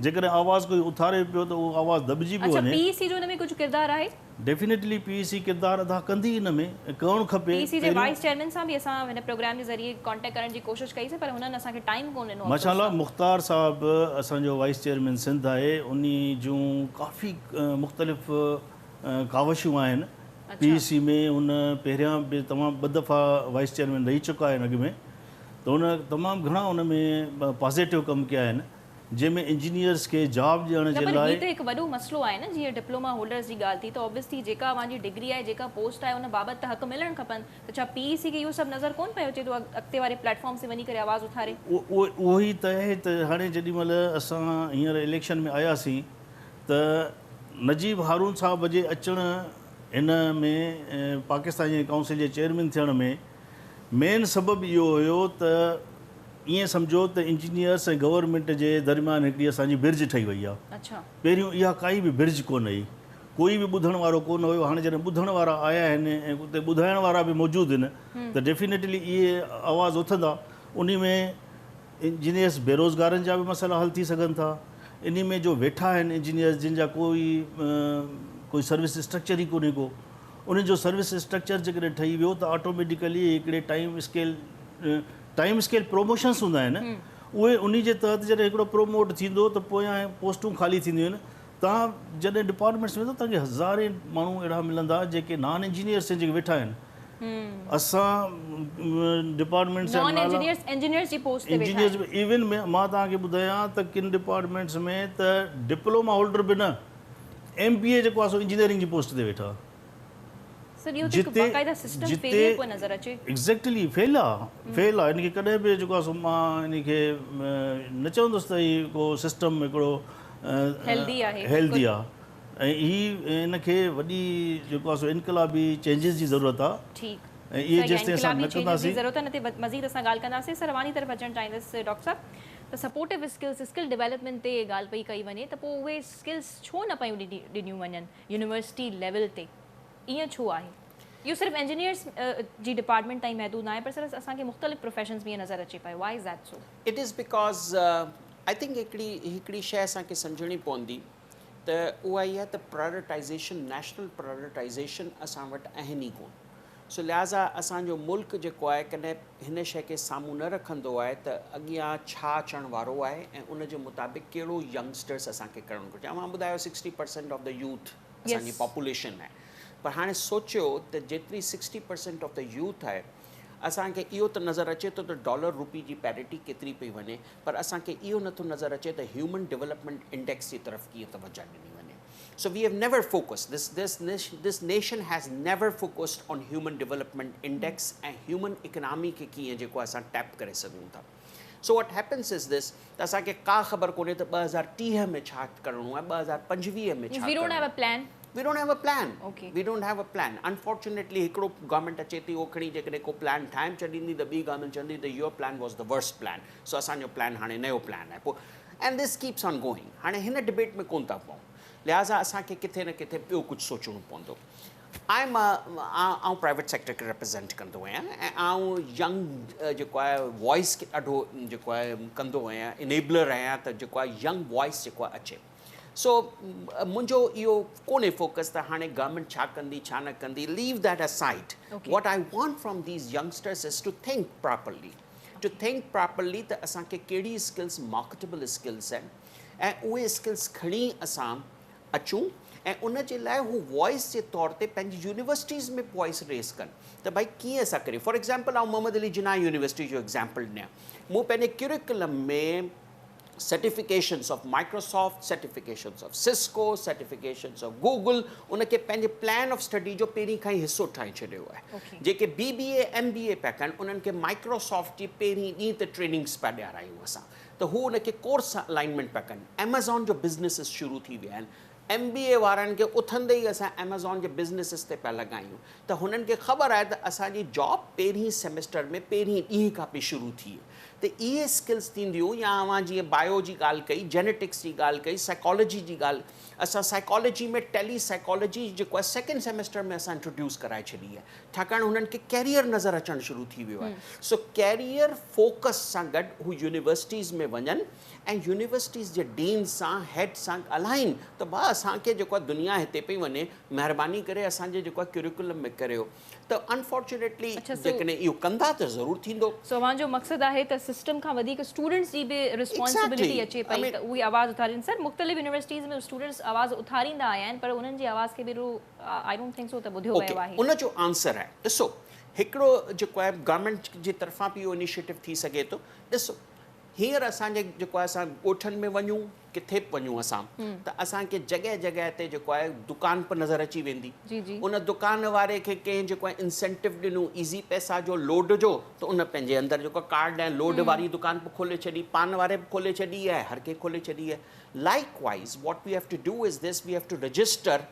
जेकॾहिं आवाज़ कोई उथारे पियो त उहो आवाज़ दॿिजी पियो वञे। पीईसी जो हिन में कुझु किरदारु आहे? डेफिनेटली पीईसी किरदारु अदा कंदी हिन में, करणु खपे। पीईसी जे वाइस चेयरमैन सां बि असां हिन प्रोग्राम जे ज़रिए कॉन्टेक्ट करण जी कोशिशि कईसीं, पर हुननि असांखे टाइम कोन ॾिनो। माशाल्लाह, मुख़्तार साहिबु असांजो वाइस चेयरमैन सिंध आहे, उन जूं काफ़ी मुख़्तलिफ़ कावशूं आहिनि पीईसी में। उन पहिरियां बि तमामु 2 दफ़ा वाइस चेयरमैन रही चुका आहिनि अॻु में, त उन तमामु घणा उन में पॉज़िटिव कमु कया आहिनि, जंहिंमें इंजीनियर्स खे जॉब ॾियण जे लाइ। त हिकु वॾो मसइलो आहे न, जीअं डिप्लोमा होल्डर्स जी ॻाल्हि थी, त ऑब्वियसली जेका मुंहिंजी डिग्री आहे, जेका पोस्ट आहे, उन बाबति त हक़ मिलणु खपनि। त छा पीईसी खे इहो सभु नज़र कोन पियो अचे थो अॻिते वारे प्लेटफॉर्म ते वञी करे आवाज़ उथारे? उहो ई त आहे त हाणे जेॾी महिल असां हींअर इलेक्शन में आयासीं त नजीब हारून साहब जे अचण हिन में पाकिस्तान जी काउंसिल जे चेयरमैन थियण में मेन सबबु इहो हुयो त ईअं सम्झो त इंजीनियर्स ऐं गवर्नमेंट जे दरमियान हिकिड़ी असांजी बिर्ज ठही वई आहे। पहिरियों इहा काई बि बिर्ज कोन हुई, कोई बि ॿुधण वारो कोन हुयो। हाणे जॾहिं ॿुधण वारा आया आहिनि ऐं उते ॿुधाइण वारा बि मौजूदु आहिनि, त डेफिनेटली इहे आवाज़ उथंदा। उन में इंजीनियर्स बेरोज़गारनि जा बि मसइला हल थी सघनि था। इन में जो वेठा आहिनि इंजीनियर्स, जिन जा कोई सर्विस स्ट्रक्चर ई कोन्हे को, उन जो सर्विस स्ट्रक्चर जेकॾहिं ठही वियो त ऑटोमेटिकली हिकिड़े टाइम स्केल प्रमोशन्स हूंदा आहिनि, उहे उन जे तहत जॾहिं हिकिड़ो प्रोमोट थींदो त पोयां पोस्टूं ख़ाली थींदियूं आहिनि। तव्हां जॾहिं डिपार्टमेंट्स वेंदो तव्हांखे हज़ारे माण्हू अहिड़ा मिलंदा जेके नॉन इंजीनियर्स जेके वेठा आहिनि। असां डिपार्टमेंट्स इवन में मां तव्हांखे ॿुधायां त किन डिपार्टमेंट्स में त डिप्लोमा होल्डर बि न, MBA जेको आहे सो इंजीनियरिंग जी पोस्ट ते वेठा। एग्ज़ैक्टली फेल आहे। इनखे कॾहिं बि जेको आहे सो मां इनखे न चवंदुसि त हीउ को सिस्टम हिकिड़ो हेल्दी आहे, ऐं इनखे वॾी जेको आहे सो इनकलाबी चेंजिस जी ज़रूरत आहे। ऐं इहे जेसिताईं असां न कंदासीं, ज़रूरत न ते मज़ीद असां ॻाल्हि कंदासीं। सरवानी तरफ़ अचणु चाहींदुसि डॉक्टर साहब, त सपोर्टिव स्किल डेवलपमेंट ते ॻाल्हि पई कई वञे, त पोइ उहे स्किल्स छो न पियूं ॾिनियूं वञनि यूनिवर्सिटी लेवल ते? ईअं छो आहे? इहो सिर्फ़ु इंजीनियर्स जी डिपार्टमेंट ताईं महदूद न आहे, पर सिर्फ़ु असांखे मुख़्तलिफ़ प्रोफेशन्स में नज़र अचे पियो। Why is that so? It is because I think हिकिड़ी शइ असांखे सम्झणी पवंदी त उहा इहा त प्रायोरिटाइज़ेशन, नेशनल प्रायोरिटाइज़ेशन असां वटि आहिनि ई कोन। सो लिहाज़ा असांजो मुल्क जेको आहे कॾहिं हिन शइ खे साम्हूं न रखंदो आहे त अॻियां छा अचण वारो आहे ऐं उन जे मुताबिक़ कहिड़ो यंगस्टर्स असांखे करणु घुरिजे। मां ॿुधायो 60% ऑफ द यूथ असांजी पॉपुलेशन आहे, पर हाणे सोचियो त जेतिरी 60% ऑफ द यूथ आहे, असांखे इहो त नज़र अचे थो त डॉलर रुपी जी पैरिटी केतिरी पई वञे, पर असांखे इहो नथो नज़र अचे त ह्यूमन डेवलपमेंट इंडेक्स जी तरफ़ कीअं तवज्जो ॾिनी वञे। So we have never focused, this nation has never focused on human development index and human economy के कीअं जेको असां टैप करे सघूं था। So what happens is this, त असांखे का ख़बर कोन्हे त 2030 में छा करिणो आहे, 2025 में छा। We don't have a plan. We don't have a plan. Okay. We don't have a plan. Unfortunately, हिकिड़ो गवर्नमेंट अचे थी, ओखड़ी जेकॾहिं को प्लान ठाहे छॾींदी त ॿी गवर्नमेंट चवंदी त your plan was the worst plan, so असांजो प्लान हाणे नयो प्लान आहे। पोइ and this keeps on going. हाणे हिन डिबेट में कोन था पऊं, लिहाज़ा असांखे किथे न किथे ॿियो कुझु सोचणो पवंदो। आउं प्राइवेट सेक्टर खे रिप्रेज़ेंट कंदो आहियां ऐं आउं यंग जेको आहे वॉइस खे ॾाढो जेको आहे कंदो आहियां, इनेबलर आहियां त जेको आहे यंग वॉइस जेको आहे अचे। सो मुंहिंजो इहो कोन्हे फोकस त हाणे गवर्नमेंट छा कंदी छा न कंदी, leave that aside. What I want from these youngsters is to think properly, त असांखे कहिड़ी स्किल्स मार्केटेबल स्किल्स आहिनि ऐं उहे स्किल्स खणी असां अचूं ऐं उन जे लाइ हू वॉइस जे तौर ते पंहिंजी यूनिवर्सिटीज़ में वॉइस रेस कनि त भई कीअं असां करियूं। फॉर एग्ज़ाम्पल आउं मोहम्मद अली जिन्ना यूनिवर्सिटी जो एग्ज़ाम्पल ॾियां। मूं पंहिंजे क्यूरिकुलम में certifications of Microsoft, certifications of Cisco, certifications of Google, उनखे पंहिंजे प्लान ऑफ स्टडी जो पहिरीं खां ई हिसो ठाहे छॾियो आहे। जेके BBA MBA पिया कनि उन्हनि खे माइक्रोसॉफ्ट जी पहिरीं ॾींहं ते ट्रेनिंग्स पिया ॾियारायूं असां, त हू उनखे कोर्स सां अलाइनमेंट पिया कनि। एमेज़ॉन जो बिज़नेसिस शुरू थी विया आहिनि, MBA वारनि खे उथंदे ई असां एमेज़ॉन जे बिज़नेसिस ते पिया लॻायूं, त हुननि खे ख़बर आहे त असांजी जॉब पहिरीं सेमेस्टर में पहिरीं ॾींहं खां पेई शुरू थी। त इहे स्किल्स थींदियूं, या अवां जीअं बायो जी ॻाल्हि कई, जेनेटिक्स जी ॻाल्हि कई, साइकोलॉजी जी ॻाल्हि, असां साइकोलॉजी में टेली साइकोलॉजी जेको आहे सेकेंड सेमेस्टर में असां इंट्रोड्यूस कराए छॾी आहे, छाकाणि हुननि खे कैरियर नज़र अचणु शुरू थी वियो आहे। सो कैरियर फोकस सां गॾु हू यूनिवर्सिटीज़ में वञनि ऐं यूनिवर्सिटीज़ जे डीन सां हेड सां ॻाल्हाइनि त भाउ असांखे जेको आहे दुनिया हिते पई वञे, महिरबानी करे असांजे जेको आहे करिकुलम में करियो। त अनफॉर्चुनेटली जेकॾहिं इहो कंदा त ज़रूरु थींदो। सो अवांजो मक़सदु आहे त सिस्टम खां वधीक स्टूडेंट्स जी बि रिस्पॉन्सिबिलिटी अचे पई त उहे आवाज़ उथारीनि। सर, मुख़्तलिफ़ यूनिवर्सिटीज़ में स्टूडेंट्स आवाज़ उथारींदा आया आहिनि, पर उन्हनि जी आवाज़ खे बि आई डोंट थिंक सो त ॿुधियो वियो आहे। उनजो आंसर आहे, ॾिसो, हिकिड़ो जेको आहे गवर्नमेंट जी तरफ़ां बि इहो इनिशिएटिव थी सघे थो। ॾिसो, हींअर असांजे जेको आहे असां ॻोठनि में वञूं, किथे बि वञूं असां, त असांखे जॻह जॻह ते जेको आहे दुकान पे नज़र अची वेंदी। उन दुकान वारे खे कंहिं जेको आहे इंसेंटिव ॾिनो ईज़ी पैसा जो, लोड जो, त उन पंहिंजे अंदरि जेको कार्ड ऐं लोड वारी दुकान बि खोले छॾी, पान वारे बि खोले छॾी आहे, हर कंहिं खोले छॾी आहे। Likewise what we have to do is this, we have to register.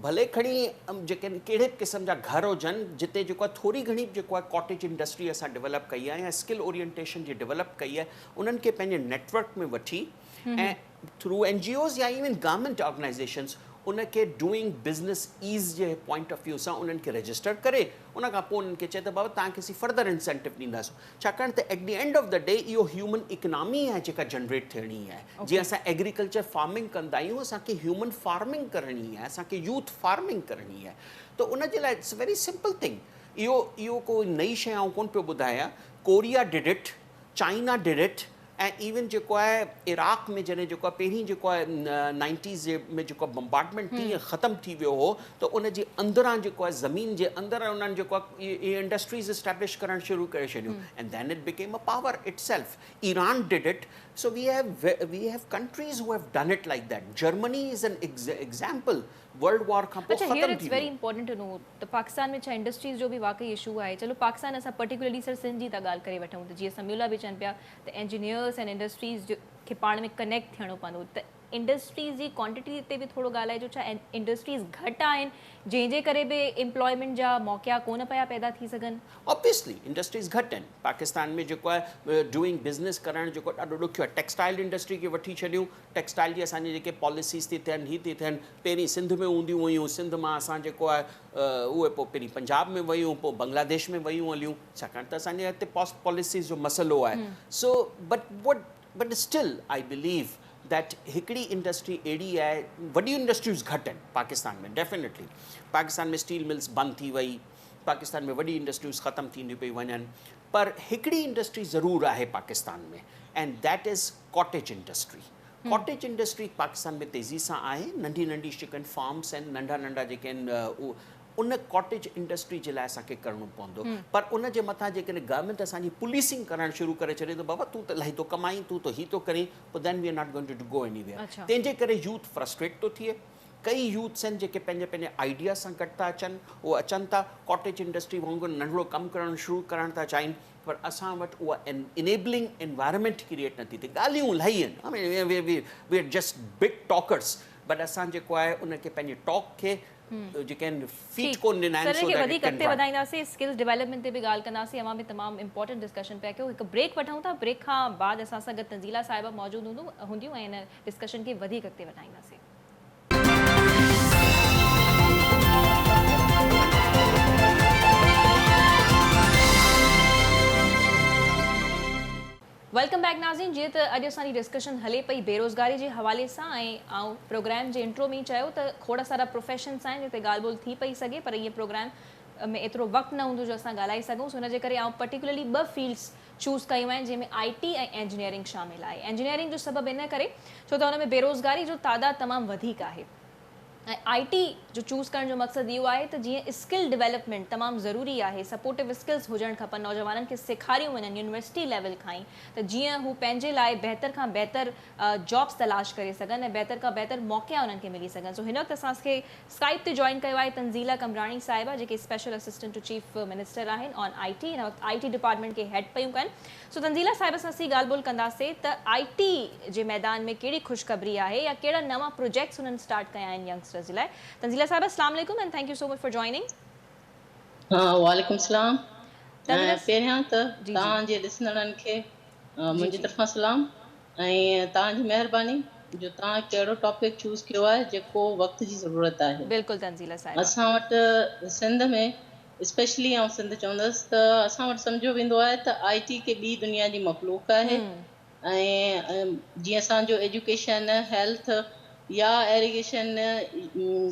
भले खणी जेके कहिड़े क़िस्म जा घर हुजनि जिते जेको आहे थोरी घणी जेको आहे कॉटेज इंडस्ट्री असां डेवलप कई आहे या स्किल ओरिएंटेशन जी डेवलप कई आहे, उन्हनि खे पंहिंजे नेटवर्क में वठी ऐं थ्रू NGOs या इवन गवर्नमेंट ऑर्गेनाइज़ेशन्स उनखे doing business ease J point of view सां उन्हनि खे रजिस्टर करे, उन खां पोइ उन्हनि खे चए त बाबा तव्हांखे असीं फर्दर इंसेंटिव ॾींदासीं। छाकाणि त at the end of the day इहो ह्यूमन इकनॉमी आहे जेका जनरेट थियणी आहे। जीअं असां एग्रीकल्चर फार्मिंग कंदा आहियूं, असांखे ह्यूमन फार्मिंग करणी आहे, असांखे यूथ फार्मिंग करणी आहे। त उनजे लाइ इट्स वेरी सिंपल थिंग। इहो कोई नई शइ आउं कोन पियो ॿुधायां। Korea did it, China did it, ऐं इवन जेको आहे इराक में जॾहिं जेको आहे पहिरीं जेको आहे 90s में जेको बम्बार्डमेंट कीअं ख़तमु थी वियो हो, त उन जे अंदरां जेको आहे ज़मीन जे अंदरि उन्हनि जेको आहे इहे इंडस्ट्रीज़ इस्टेब्लिश करणु शुरू करे छॾियूं, and then it became a power itself. Iran did it. So we have countries who have done it like that. Germany is an example. World war खां पोइ ख़तमु थी वियो। वेरी इंपॉर्टेंट टू नो त पाकिस्तान में छा इंडस्ट्रीज़ जो बि वाकई इशू आहे। चलो पाकिस्तान असां पर्टिकुलरली सर सिंध जी था ॻाल्हि करे वठूं, त जीअं सम्यूला बि चवनि पिया त इंजीनियर्स एंड इंडस्ट्रीज़ खे पाण में कनेक्ट थियणो पवंदो, त इंडस्ट्रीज़ जी क्वांटिटी ते बि थोरो ॻाल्हाइजो। छा इंडस्ट्रीज़ घटि आहिनि जंहिंजे करे बि एम्प्लॉयमेंट जा मौक़ा कोन पिया पैदा थी सघनि? ऑब्वियसली इंडस्ट्रीज़ घटि आहिनि पाकिस्तान में। जेको आहे डूइंग बिज़नेस करणु जेको ॾाढो ॾुखियो आहे। टेक्सटाइल इंडस्ट्री खे वठी छॾियूं, टेक्सटाइल जी असांजी जेके पॉलिसीज़ थी थियनि, ही थी थियनि, पहिरीं सिंध में हूंदियूं हुयूं, सिंध मां असां जेको आहे उहे पोइ पहिरीं पंजाब में वयूं, पोइ बांग्लादेश में वयूं हलियूं, छाकाणि त असांजे हिते पॉलिसीज़ जो मसइलो आहे। So but still I believe that हिकिड़ी इंडस्ट्री अहिड़ी आहे, वॾियूं इंडस्ट्रीज़ घटि आहिनि पाकिस्तान में डेफिनेटली। पाकिस्तान में स्टील मिल्स बंदि थी वई, पाकिस्तान में वॾी इंडस्ट्रीज़ ख़तमु थींदियूं पई वञनि, पर हिकिड़ी इंडस्ट्री ज़रूरु आहे पाकिस्तान में, and that is cottage industry. Cottage industry Pakistan में तेज़ी सां आहे। नंढी नंढी जेके आहिनि फार्म्स आहिनि, नंढा नंढा जेके आहिनि, उन कॉटेज इंडस्ट्री जे लाइ असांखे करिणो पवंदो। पर उन जे मथां जेकॾहिं गवर्नमेंट असांजी पुलिसिंग करणु शुरू करे छॾे, त बाबा तूं त इलाही थो कमाई, तूं त ही थो करीं, पोइ then we are not going to go anywhere. तंहिंजे करे यूथ फ्रस्ट्रेट थो थिए। कई यूथ्स आहिनि जेके पंहिंजे पंहिंजे आइडिया सां गॾु था अचनि, उहे अचनि था कॉटेज इंडस्ट्री वांगुरु नंढिड़ो कमु करणु शुरू करणु था चाहिनि, पर असां वटि उहा इनेबलिंग एनवायरमेंट क्रिएट नथी थिए। ॻाल्हियूं इलाही आहिनि, we are just big talkers, but असां जेको आहे उनखे पंहिंजे टॉक खे जेके आहिनि फीट कोन ॾिना आहिनि। सो वधीक अॻिते वधाईंदासीं, स्किल्स डेवलपमेंट ते बि ॻाल्हि कंदासीं। अवां में तमामु इंपॉर्टेंट डिस्कशन पिया कयो। हिकु ब्रेक वठूं था, ब्रेक खां बाद असां सां गॾु तंज़ीला साहिबा मौजूदु हूंदियूं ऐं हिन डिस्कशन खे वधीक अॻिते वधाईंदासीं। वेलकम बैक नाज़रीन। जीअं त अॼु असांजी डिस्कशन हले पई बेरोज़गारी जे हवाले सां, ऐं आउं प्रोग्राम जे इंट्रो में ई चयो त खोड़ सारा प्रोफेशन्स आहिनि जिते ॻाल्हि ॿोल्हि थी पई सघे, पर इहे प्रोग्राम में एतिरो वक़्तु न हूंदो जो असां ॻाल्हाए सघूं। हुनजे करे आउं पर्टिकुलरली 2 फील्ड्स चूज़ कयूं आहिनि, जंहिंमें IT ऐं इंजीनियरिंग शामिल आहे। इंजीनियरिंग जो सबबु इन करे छो त हुन में बेरोज़गारी जो तादादु तमामु वधीक आहे। IT जो चूज़ करण जो मक़सदु इहो आहे त जीअं स्किल डेवलपमेंट तमामु ज़रूरी आहे, सपोर्टिव स्किल्स हुजणु खपनि, नौजवाननि खे सेखारियूं वञनि यूनिवर्सिटी लेवल खां ई, त जीअं हू पंहिंजे लाइ बहितर खां बहितर जॉब्स तलाश करे सघनि ऐं बहितर खां बहितर मौक़ा उन्हनि खे मिली सघनि। सो हिन वक़्तु असांखे स्काइप ते जॉइन कयो आहे तंज़ीला कमराणी साहिबा, जेके special assistant to chief minister आहिनि ऑन IT, हिन वक़्तु IT डिपार्टमेंट खे हेड पियूं कनि। सो तंज़ीला साहिब सां असीं ॻाल्हि ॿोल कंदासीं त IT जे मैदान में कहिड़ी ख़ुशख़बरी आहे या कहिड़ा नवां प्रोजेक्ट्स हुननि स्टार्ट कया आहिनि यंगस्टर्स जे लाइ। तंज़ीला साहिबा, अस्सलाम वालेकुम and thank you so much for joining. वालेकुम सलाम। पहिरियां त जी। तव्हांजे ॾिसंदड़नि खे मुंहिंजी जी। तरफ़ां सलाम ऐं तव्हांजी महिरबानी जो तव्हां कहिड़ो टॉपिक चूज़ कयो आहे जेको वक़्त जी ज़रूरत आहे। बिल्कुलु तंज़ीला साहिबा। असां वटि सिंध में स्पेशली ऐं सिंध चवंदसि त असां वटि सम्झो वेंदो आहे त IT के ॿी दुनिया जी मख़लूक आहे ऐं जीअं असांजो एजुकेशन, हेल्थ या एरीगेशन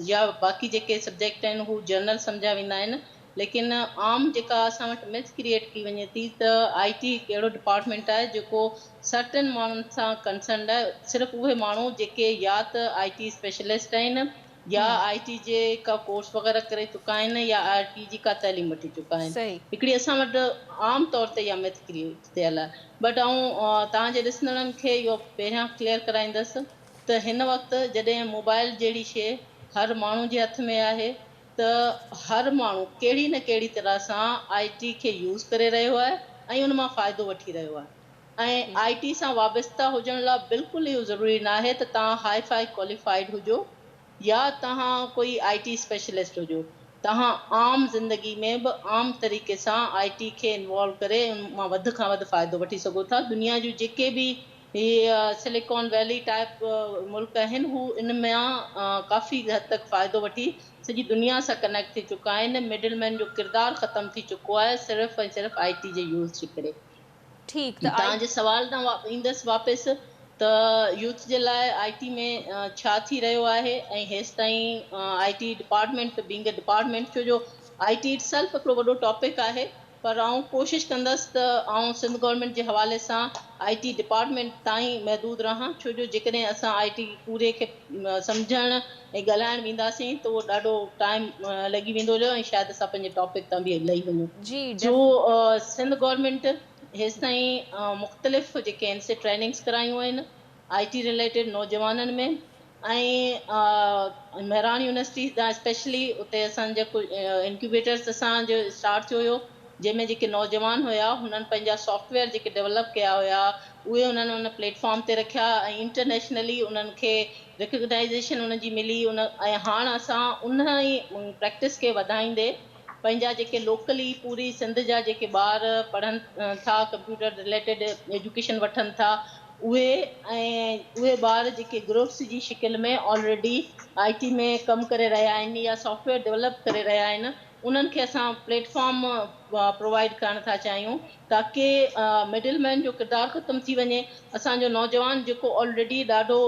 या बाक़ी जेके सब्जेक्ट आहिनि हू जनरल सम्झा वेंदा आहिनि, लेकिन आम जेका असां वटि मिथ क्रिएट की वञे थी त IT हिकु अहिड़ो डिपार्टमेंट आहे जेको सर्टन माण्हुनि सां कंसर्न आहे, सिर्फ़ु उहे माण्हू जेके या त IT स्पेशलिस्ट आहिनि या IT जे का कोर्स वग़ैरह करे चुका आहिनि या IT जी का तइलीम वठी चुका आहिनि। सही। हिकिड़ी असां वटि आम तौर ते इहा मिथ क्रिएट थियल आहे। बट तव्हांजे ॾिसंदड़नि खे इहो पहिरियां क्लियर कराईंदसि त हिन वक़्तु जॾहिं मोबाइल जहिड़ी शइ हर माण्हू जे हथ में आहे त हर माण्हू कहिड़ी न कहिड़ी तरह सां IT खे यूज़ करे रहियो आहे ऐं उन मां फ़ाइदो वठी रहियो आहे। ऐं IT सां वाबस्ता हुजण लाइ बिल्कुलु इहो ज़रूरी न आहे त तव्हां हाई फाई क्वालिफाइड हुजो या तव्हां कोई IT स्पेशलिस्ट हुजो। तव्हां आम ज़िंदगी में बि आम तरीक़े सां IT खे इन्वॉल्व करे उन मां वधि खां वधि फ़ाइदो वठी सघो था। दुनिया जूं जेके बि सिलिकॉन वैली टाइप मुल्क आहिनि हू इन में काफ़ी हद तक फ़ाइदो वठी सॼी दुनिया सां कनेक्ट थी चुका आहिनि। मिडलमैन जो किरदारु ख़तमु थी चुको आहे सिर्फ़ु ऐं सिर्फ़ु IT जे यूज़ जे करे। ठीकु त तव्हांजे सवाल तां ईंदसि वापसि त यूथ जे लाइ IT में छा थी रहियो आहे ऐं हेसि ताईं IT department being a department, छो जो IT इटसेल्फ हिकिड़ो वॾो टॉपिक आहे, पर आउं कोशिशि कंदसि त आउं सिंध गवर्नमेंट जे हवाले सां IT डिपार्टमेंट ताईं महदूद रहां, छो जो जेकॾहिं असां IT पूरे खे सम्झण ऐं ॻाल्हाइण वेंदासीं त उहो ॾाढो टाइम लॻी वेंदो हुयो ऐं शायदि असां पंहिंजे टॉपिक तां बि लही वञूं। जी जो सिंध गवर्नमेंट हेसि ताईं मुख़्तलिफ़ जेके आहिनि से ट्रेनिंग्स करायूं आहिनि IT रिलेटेड नौजवाननि में ऐं महरान यूनिवर्सिटी जा स्पेशली उते असांजा इंक्यूबेटर्स असांजो स्टार्ट थियो हुयो जंहिंमें जेके नौजवान हुया हुननि पंहिंजा सॉफ्टवेयर जेके डेवलप कया हुया उहे उन्हनि उन प्लेटफॉर्म ते रखिया ऐं इंटरनेशनली उन्हनि खे रिकग्नाइज़ेशन उनजी मिली। ऐं हाणे असां उन ई प्रैक्टिस खे वधाईंदे पंहिंजा जेके लोकली पूरी सिंध जा जेके ॿार पढ़नि था, कंप्यूटर रिलेटेड एजुकेशन वठनि था, उहे ऐं उहे ॿार जेके ग्रुप्स जी शिकिल में ऑलरेडी IT में कमु करे रहिया आहिनि या सॉफ्टवेयर डेवलप करे रहिया आहिनि, उन्हनि खे असां प्लेटफॉर्म प्रोवाइड करणु था चाहियूं ताकी मिडलमैन जो किरदारु ख़तमु थी वञे। असांजो नौजवान जेको ऑलरेडी ॾाढो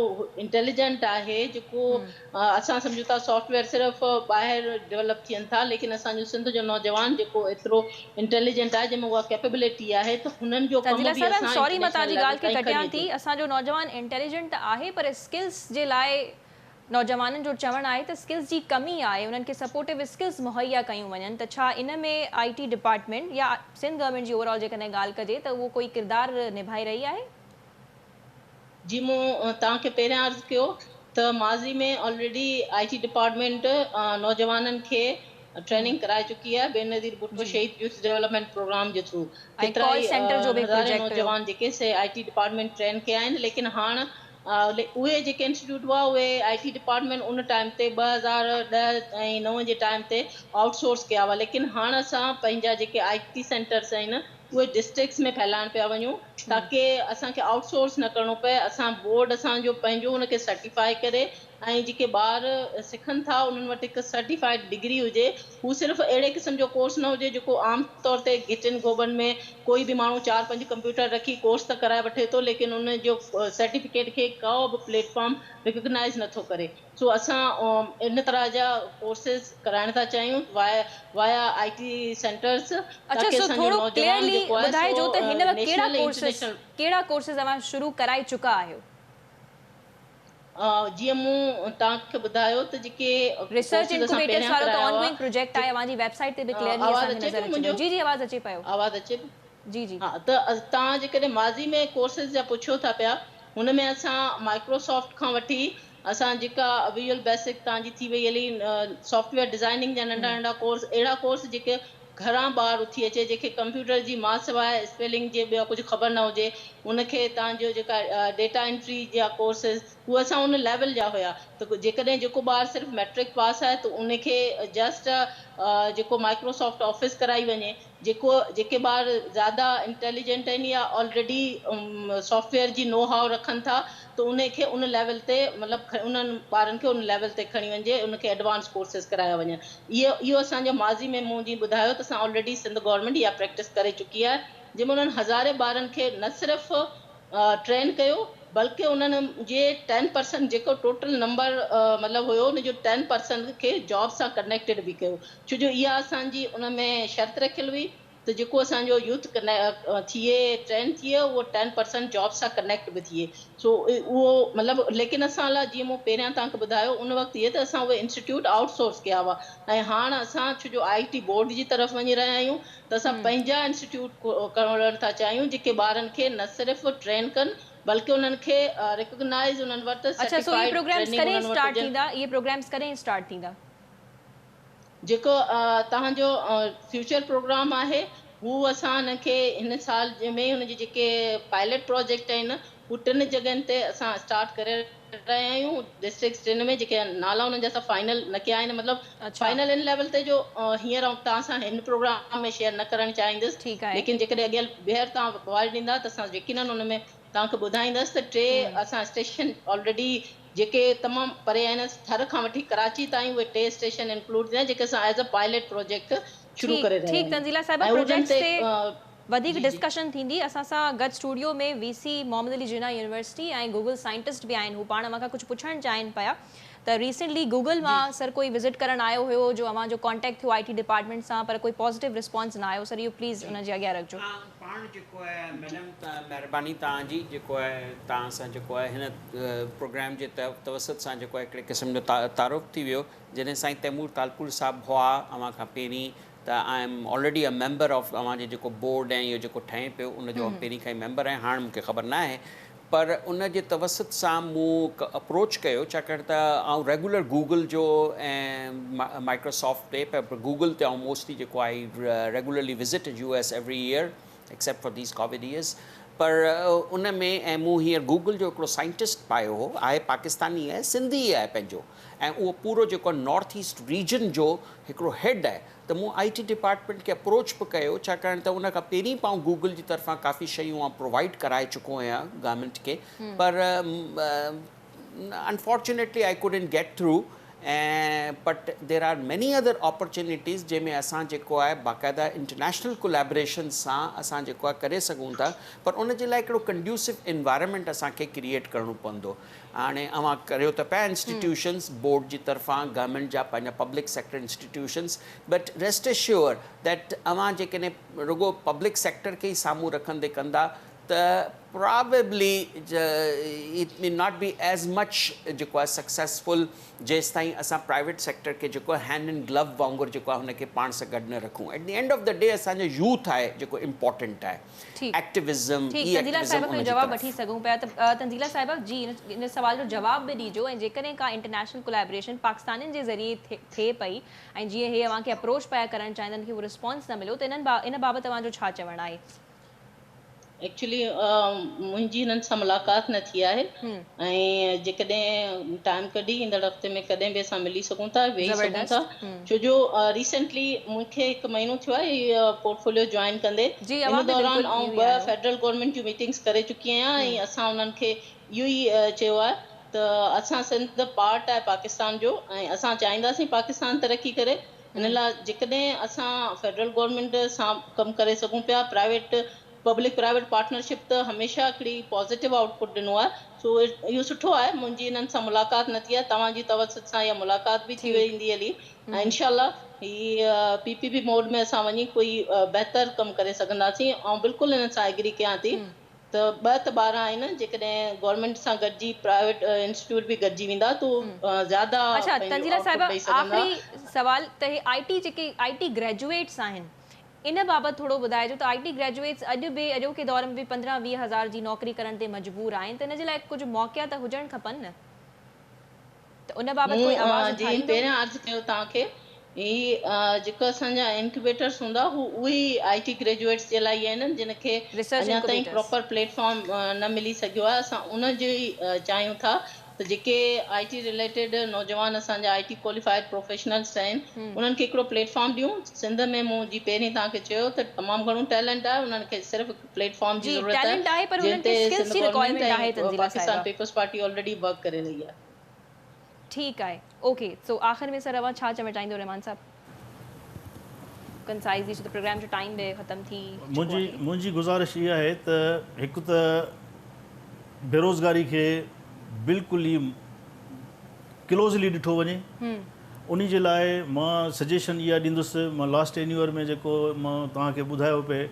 इंटेलिजेंट आहे, जेको असां सम्झूं था सॉफ्टवेयर सिर्फ़ु ॿाहिरि डेवलप थियनि था, लेकिन असांजो सिंध जो नौजवान जेको एतिरो इंटेलिजेंट आहे जंहिंमें उहा कैपेबिलिटी आहे त हुननि जो कम बि असां सॉरी मां तव्हांजी ॻाल्हि खे कटियां थी। असांजो नौजवान इंटेलिजेंट आहे पर स्किल्स जे लाइ नौजवाननि जो चवणु आहे त स्किल्स जी कमी आहे, उन्हनि खे सपोर्टिव स्किल्स मुहैया कयूं वञनि, त छा इन में IT डिपार्टमेंट या सिंध गवर्नमेंट जी ओवरऑल जेकॾहिं ॻाल्हि कजे त उहो कोई किरदारु निभाए रही आहे? जी, मूं तव्हांखे पहिरियां अर्ज़ु कयो त माज़ी में ऑलरेडी IT डिपार्टमेंट नौजवाननि खे ट्रेनिंग कराए चुकी आहे बेनज़ीर भुट्टो शहीद यूथ डेवलपमेंट प्रोग्राम जे थ्रू। केतिरा ई हज़ारे नौजवान जेके से IT डिपार्टमेंट ट्रेन कया आहिनि, लेकिन हाणे उहे जेके इंस्टीट्यूट हुआ उहे IT डिपार्टमेंट उन टाइम ते 2010 ऐं 9 जे टाइम ते आउटसोर्स कया हुआ, लेकिन हाणे असां पंहिंजा जेके IT सेंटर्स आहिनि उहे डिस्ट्रिक्ट्स में फैलाइण पिया वञूं ताकी असांखे आउटसोर्स न करिणो पए। असां बोर्ड असांजो पंहिंजो उनखे सर्टिफाई करे ऐं जेके ॿार सिखनि था उन्हनि वटि हिकु सर्टिफाइड डिग्री हुजे, हू सिर्फ़ु अहिड़े क़िस्म जो कोर्स न हुजे जेको आम तौर ते गिटिन गोबनि में कोई बि माण्हू 4-5 कंप्यूटर रखी कोर्स त कराए वठे थो, लेकिन उन जो सर्टिफिकेट खे को बि प्लेटफॉर्म रिकग्नाइज़ नथो करे। सो असां इन तरह जा कोर्सेस कराइण था चाहियूं वाया IT सेंटर्स ताकी असांजो नौजवान जेको आहे ॿुधाइजो त हिन वक़्तु नेशनल इंटरनेशनल कहिड़ा कोर्सेस तव्हां शुरू कराए चुका आहियो? जीअं मूं तव्हांखे ॿुधायो त जेके रिसर्च courses असां इनक्यूबेटर्स पहिरियां वारो त कराया हुआ, ऑनगोइंग प्रोजेक्ट आहे अवांजी वेबसाइट ते बि क्लियरली आवाज़ असांखे अचे नज़र पियो अचे मुंहिंजो? जी जी आवाज़ अचे पियो आवाज़ अचे पियो? जी जी हा, त तव्हां जेकॾहिं माज़ी में कोर्सिस जा पुछो था पिया, हुन में असां माइक्रोसॉफ्ट खां वठी असां जेका विजुअल बेसिक तव्हांजी थी वई हली, सॉफ्टवेयर डिज़ाइनिंग जा नंढा नंढा कोर्स, अहिड़ा कोर्स जेके घरां ॿार उथी अचे, जेके कंप्यूटर जी मां सवाइ स्पेलिंग जे ॿियो कुझु ख़बर न हुजे, उनखे तव्हांजो जेका डेटा एंट्री जा कोर्सिस, उहे असां उन लेवल जा हुया। त जेकॾहिं जेको ॿारु सिर्फ़ु मैट्रिक पास आहे त उनखे जस्ट जेको माइक्रोसॉफ्ट ऑफिस कराई वञे, जेके ॿार ज़्यादा इंटेलिजेंट आहिनि या already software ji know how रखनि था, त उनखे उन लेवल ते मतिलबु उन्हनि ॿारनि खे उन लेवल ते खणी वञिजे, उनखे एडवांस कोर्सिस कराया वञनि। इहो असांजो माज़ी में मूं जीअं ॿुधायो त असां ऑलरेडी सिंध गवर्नमेंट इहा प्रैक्टिस करे चुकी आहे, जंहिंमें उन्हनि हज़ारे ॿारनि खे न सिर्फ़ु ट्रेन कयो, बल्कि उन्हनि जे 10% जेको टोटल नंबर मतिलबु हुयो, उनजो 10% खे जॉब सां कनेक्टेड बि कयो। छो जो इहा असांजी उन में शर्त रखियलु हुई त जेको असांजो यूथ थिए ट्रेन थिए, उहो 10% जॉब सां कनेक्ट बि थिए। सो उहो मतिलबु, लेकिन असां लाइ जीअं मूं पहिरियां तव्हांखे ॿुधायो, उन वक़्तु इहे त असां उहे इंस्टीट्यूट आउटसोर्स कया हुआ, ऐं हाणे असां छो जो IT बोर्ड जी तरफ़ वञी रहिया आहियूं, त असां पंहिंजा इंस्टीट्यूट करणु था चाहियूं, जेके ॿारनि खे न सिर्फ़ु ट्रेन कनि, बल्कि उन्हनि खे रिकॉग्नाइज़ उन्हनि वटि अच्छा सो ये सर्टिफाइड प्रोग्राम्स ट्रेनिंग कॾहिं उन्हनि वटि स्टार्ट हुजनि। थींदा ये प्रोग्राम्स कॾहिं स्टार्ट थींदा जेको तव्हांजो फ्यूचर प्रोग्राम आहे, हू असां हिनखे हिन साल में हुनजे जेके पायलट प्रोजेक्ट आहिनि, हू 3 जॻहियुनि ते असां स्टार्ट करे रहिया आहियूं, डिस्ट्रिक्ट्स 3 में, जेके नाला हुननि जा असां फाइनल न कया आहिनि, मतिलबु अच्छा फाइनल इन लेवल ते जो हींअर तव्हां सां हिन प्रोग्राम में शेयर न करणु चाहींदुसि, ठीकु आहे लेकिन जेकॾहिं अॻियां ॿीहर तव्हां अवार्ड ॾींदा त असां यकीनन हुन में तव्हांखे ॿुधाईंदसि त 3 असां स्टेशन ऑलरेडी जेके तमामु परे आहिनि, थर खां वठी कराची ताईं, उहे 3 स्टेशन इंक्लूड थिया, जेके असां एज़ अ पायलट प्रोजेक्ट शुरू करे रहिया ठीक आहियूं। तंज़ीला साहिबा ऐं उन्हनि प्रोजेक्ट्स ते वधीक जी जी डिस्कशन थींदी असां सां गॾु स्टूडियो में VC मोहम्मद अली जिन्ना यूनिवर्सिटी ऐं गूगल साइंटिस्ट बि आहिनि, हू पाण मूंखां कुझु पुछणु चाहिनि पिया त रिसेंटली गूगल मां सर कोई विज़िट करणु आयो हुयो जो अव्हांजो कॉन्टेक्ट थियो IT डिपार्टमेंट सां, पर कोई पॉज़िटिव रिस्पॉन्स न आयो, सर इहो प्लीज़ उन जे अॻियां रखिजो। पाण जेको आहे मैडम महिरबानी तव्हांजी, जेको आहे तव्हां सां जेको आहे हिन प्रोग्राम जे तवसत सां जेको आहे हिकिड़े क़िस्म जो तारुफ़ थी वियो, जॾहिं साईं तैमूर तालपुर साहिबु हुआ अव्हां खां पहिरीं, त I am already a member of अव्हांजे जेको बोर्ड ऐं इहो जेको ठहे पियो उनजो पहिरीं खां ई मेंबर आहियां, हाणे मूंखे ख़बर न आहे, पर उन जे तवसत सां मूं अप्रोच कयो, छाकाणि त आउं रेगुलर गूगल जो ऐं माइक्रोसॉफ्ट ते, पर गूगल ते आउं मोस्टली जेको आहे regularly visit US every year except for these Covid years, पर उन में ऐं मूं हींअर गूगल जो हिकिड़ो साइंटिस्ट पायो हो, आहे पाकिस्तानी आहे, सिंधी आहे पंहिंजो, ऐं उहो पूरो जेको नॉर्थ ईस्ट रीजन जो हिकिड़ो हेड आहे, त मूं IT डिपार्टमेंट खे अप्रोच बि कयो, छाकाणि त उन खां पहिरीं पाऊं गूगल जी तरफ़ां काफ़ी शयूं आउं प्रोवाइड कराए चुको आहियां गवर्नमेंट खे, पर unfortunately I couldn't get through, but there are many other opportunities जंहिंमें असां जेको आहे बाक़ाइदा इंटरनेशनल कोलैबोरेशन सां असां जेको आहे करे सघूं था, पर उन जे लाइ हिकिड़ो कंड्यूसिव इन्वायरमेंट असांखे क्रिएट करिणो पवंदो। हाणे अव्हां करियो त पिया इंस्टीट्यूशन्स बोर्ड जी तरफ़ां गवर्नमेंट जा पंहिंजा public sector institutions, but rest assure that अव्हां जेकॾहिं रुगो पब्लिक सेक्टर खे ई साम्हूं रखंदे कंदा त probably it may not be as much जेको आहे सक्सेसफुल जेसि ताईं असां प्राइवेट सेक्टर खे जेको आहे हैंड एंड ग्लव वांगुरु जेको आहे हुनखे पाण सां गॾु न रखूं। At the end of the day असांजो यूथ आहे जेको इम्पॉर्टेंट आहे, एक्टिविज़म तंज़ीला साहिबा खां जवाबु वठी सघूं पिया त तंज़ीला साहिबा जी इन सवाल जो जवाब बि ॾिजो, ऐं जेकॾहिं का इंटरनेशनल कोलैबोरेशन पाकिस्तानियुनि जे ज़रिए थिए पई ऐं जीअं हे अव्हांखे अप्रोच पिया करणु चाहींदा कि उहो रिस्पॉन्स न मिलियो, त इन बाबति तव्हांजो छा चवणु आहे? एक्चुअली मुंहिंजी हिननि सां मुलाक़ात न थी आहे, ऐं जेकॾहिं टाइम कढी ईंदड़ हफ़्ते में कॾहिं बि असां मिली सघूं था, वेही सघूं था, छो जो रिसेंटली मूंखे 1 महीनो थियो आहे इहो पोर्टफोलियो जॉइन कंदे। इन दौरान आउं 2 फेडरल गवर्नमेंट जूं मीटिंग्स करे चुकी आहियां, ऐं असां उन्हनि खे इहो ई चयो आहे त असां सिंध पार्ट आहे पाकिस्तान जो, ऐं असां चाहींदासीं पाकिस्तान तरक़ी करे। इन लाइ जेकॾहिं असां फेडरल गवर्नमेंट सां कमु करे सघूं पिया, पब्लिक प्राइवेट पार्टनरशिप त हमेशह हिकिड़ी पॉज़िटिव आउटपुट ॾिनो आहे, सो इहो सुठो आहे। मुंहिंजी हिननि सां मुलाक़ात न थी आहे, तव्हांजी तवसत सां इहा मुलाक़ात बि थी वेंदी हली, ऐं इनशाला हीअ PPP मोड में असां वञी कोई बहितर कमु करे सघंदासीं। ऐं बिल्कुलु हिन सां एग्री कयां थी त ॿ त ॿार आहिनि जेकॾहिं गवर्नमेंट सां गॾिजी प्राइवेट इंस्टीट्यूट बि गॾिजी वेंदा तो ज़्यादा अच्छा पंहिंजो तंजीला output साहिबा ॾेई सघंदा। आख़िरी सवाल त हे आईटी जेके आईटी ग्रेजुएट्स आहिनि इन बाबति थोरो ॿुधाइजो त आईटी ग्रेजुएट्स अॼु बि अॼोके दौर में बि 15-20 हज़ार जी नौकरी करण ते मजबूर आहिनि त इन जे लाइ कुझु मौक़ा त हुजणु खपनि न त उन बाबति कोई आवाज़ जीअं उथारींदो पहिरियां अर्ज़ु कयो तव्हांखे ही जेका असांजा इनक्यूबेटर्स हूंदा उहे आईटी ग्रेजुएट्स जे लाइ ई आहिनि जिन खे Research अञा ताईं incubators. प्रॉपर प्लेटफॉर्म न मिली सघियो आहे। असां उन जो ई चाहियूं था त जेके आईटी रिलेटेड नौजवान असांजा आईटी क्वालिफाइड प्रोफेशनल्स आहिनि उन्हनि खे हिकिड़ो प्लेटफॉर्म ॾियूं। सिंध में मूं जी पहिरीं तव्हांखे चयो त तमामु घणो टैलेंट आहे, उन्हनि खे सिर्फ़ु प्लेटफॉर्म जी जी ज़रूरत टैलेंट आहे पर जंहिं उन्हनि खे ते स्किल्स सिंध जी गवर्नमेंट रिक्वायरमेंट आहे ऐं तंजीला पाकिस्तान साहिबा पीपल्स पार्टी ऑलरेडी वर्क करे रही आहे। ठीकु आहे ओके सो आख़िर में सर अवां छा चवणु चाहींदो रहमान साहब कंसाइज़ली छो त प्रोग्राम जो टाइम बि ख़तम थी चुको आहे। मुंहिंजी गुज़ारिश इहा आहे त हिकु त बेरोज़गारी खे बिल्कुलु ई क्लोज़ली ॾिठो वञे। उन जे लाइ मां सजेशन इहा ॾींदुसि, मां लास्ट एन्यूअर में जेको मां तव्हांखे ॿुधायो पिए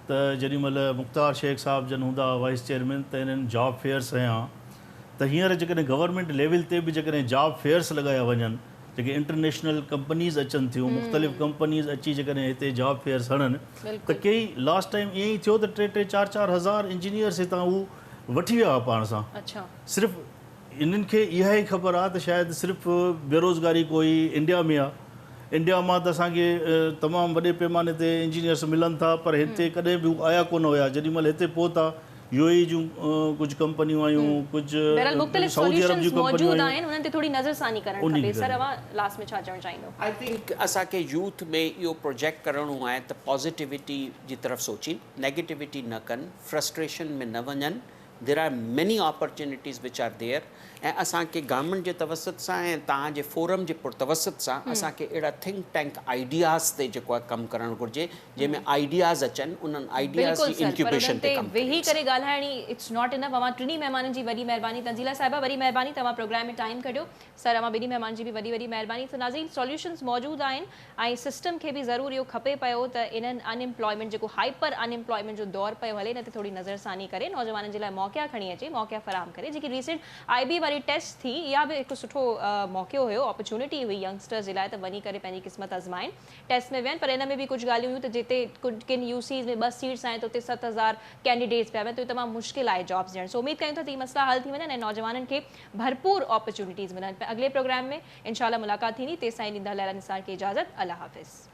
त जेॾीमहिल मुख़्तार शेख साहिब जन हूंदा वाइस चेयरमैन त इन्हनि जॉब फेयर्स हया त हींअर जेकॾहिं गवर्नमेंट लेवल ते बि जेकॾहिं जॉब फेयर्स लॻाया वञनि, जेके इंटरनेशनल कंपनीज़ अचनि थियूं, मुख़्तलिफ़ कंपनीज़ अची जेकॾहिं हिते जॉब फेयर्स हणनि त कई लास्ट टाइम ईअं ई थियो त 3-4 हज़ार इंजीनियर्स हितां हू वठी विया पाण सां। अच्छा सिर्फ़ु इन्हनि खे इहा ई ख़बर आहे त शायदि सिर्फ़ु बेरोज़गारी कोई इंडिया में आहे। इंडिया मां त असांखे तमामु वॾे पैमाने ते इंजीनियर्स मिलनि था पर हिते कॾहिं बि आया कोन हुया। जेॾीमहिल हिते पहुता यूएई जूं कुझु कंपनियूं आयूं, कुझु बहरहाल मुख़्तलिफ़ सऊदी अरब जूं सॉल्यूशंस कंपनियूं मौजूद आयूं। आहिनि उन्हनि ते थोड़ी नज़रसानी करणु उन्ही खपे। करे। सर अवां लास्ट में छा चवणु चाहींदो? आई थिंक असांखे यूथ में इहो प्रोजेक्ट करिणो आहे त पॉज़िटिविटी जी तरफ़ सोची, नेगेटिविटी न कनि, फ्रस्ट्रेशन में न वञनि। There are many opportunities which are there ऐं असांखे गवर्नमेंट जे तवसत सां ऐं तव्हांजे फोरम जे तवसत सां असांखे अहिड़ा थिंक टैंक आइडियाज़ ते जेको आहे कमु करणु घुरिजे जंहिंमें आइडियाज़ अचनि, उन्हनि आइडियाज़ जी इंक्यूबेशन ते कमु वेही करे ॻाल्हाइणी इट्स नॉट इनफ। अवां टिनी महिमाननि जी वॾी महिरबानी। तंजीला साहिबा वॾी महिरबानी तव्हां प्रोग्राम में टाइम कढियो। सर अवां ॿिनी महिमान जी बि वॾी वॾी महिरबानी। त नाज़रीन सॉल्यूशंस मौजूदु आहिनि ऐं सिस्टम खे बि ज़रूरु इहो खपे पियो त इन्हनि अनएम्प्लॉयमेंट जेको हाइपर अनएम्प्लॉयमेंट जो दौर पियो हले इन ते थोड़ी नज़रसानी करे नौजवाननि जे लाइ मौक़ा खणी अचे, मौक़ा फराहम करे। जेकी रीसेंट IB वारी टेस्ट थी इहा बि हिकु सुठो मौक़ो हुयो, अपॉर्चुनिटी हुई यंगस्टर्स जे लाइ त वञी करे पंहिंजी क़िस्मत आज़माइनि, टेस्ट में वियनि। पर इन में बि कुझु ॻाल्हियूं हुयूं त जिते किन यूसीज़ में 2 सीट्स आहिनि त उते 7,000 कैंडिडेट्स पिया आहिनि त इहो तमामु मुश्किल आहे जॉब्स ॾियणु। सो उमेद कयूं था त इहे मसइला हल थी वञनि ऐं नौजवाननि खे भरपूर अपॉर्चुनिटीज़ मिलनि। अॻिले प्रोग्राम में इंशाअल्लाह मुलाक़ात थींदी। तेसिताईं ॾींदा लैला निसार खे इजाज़त। अल्लाह हाफ़िज़।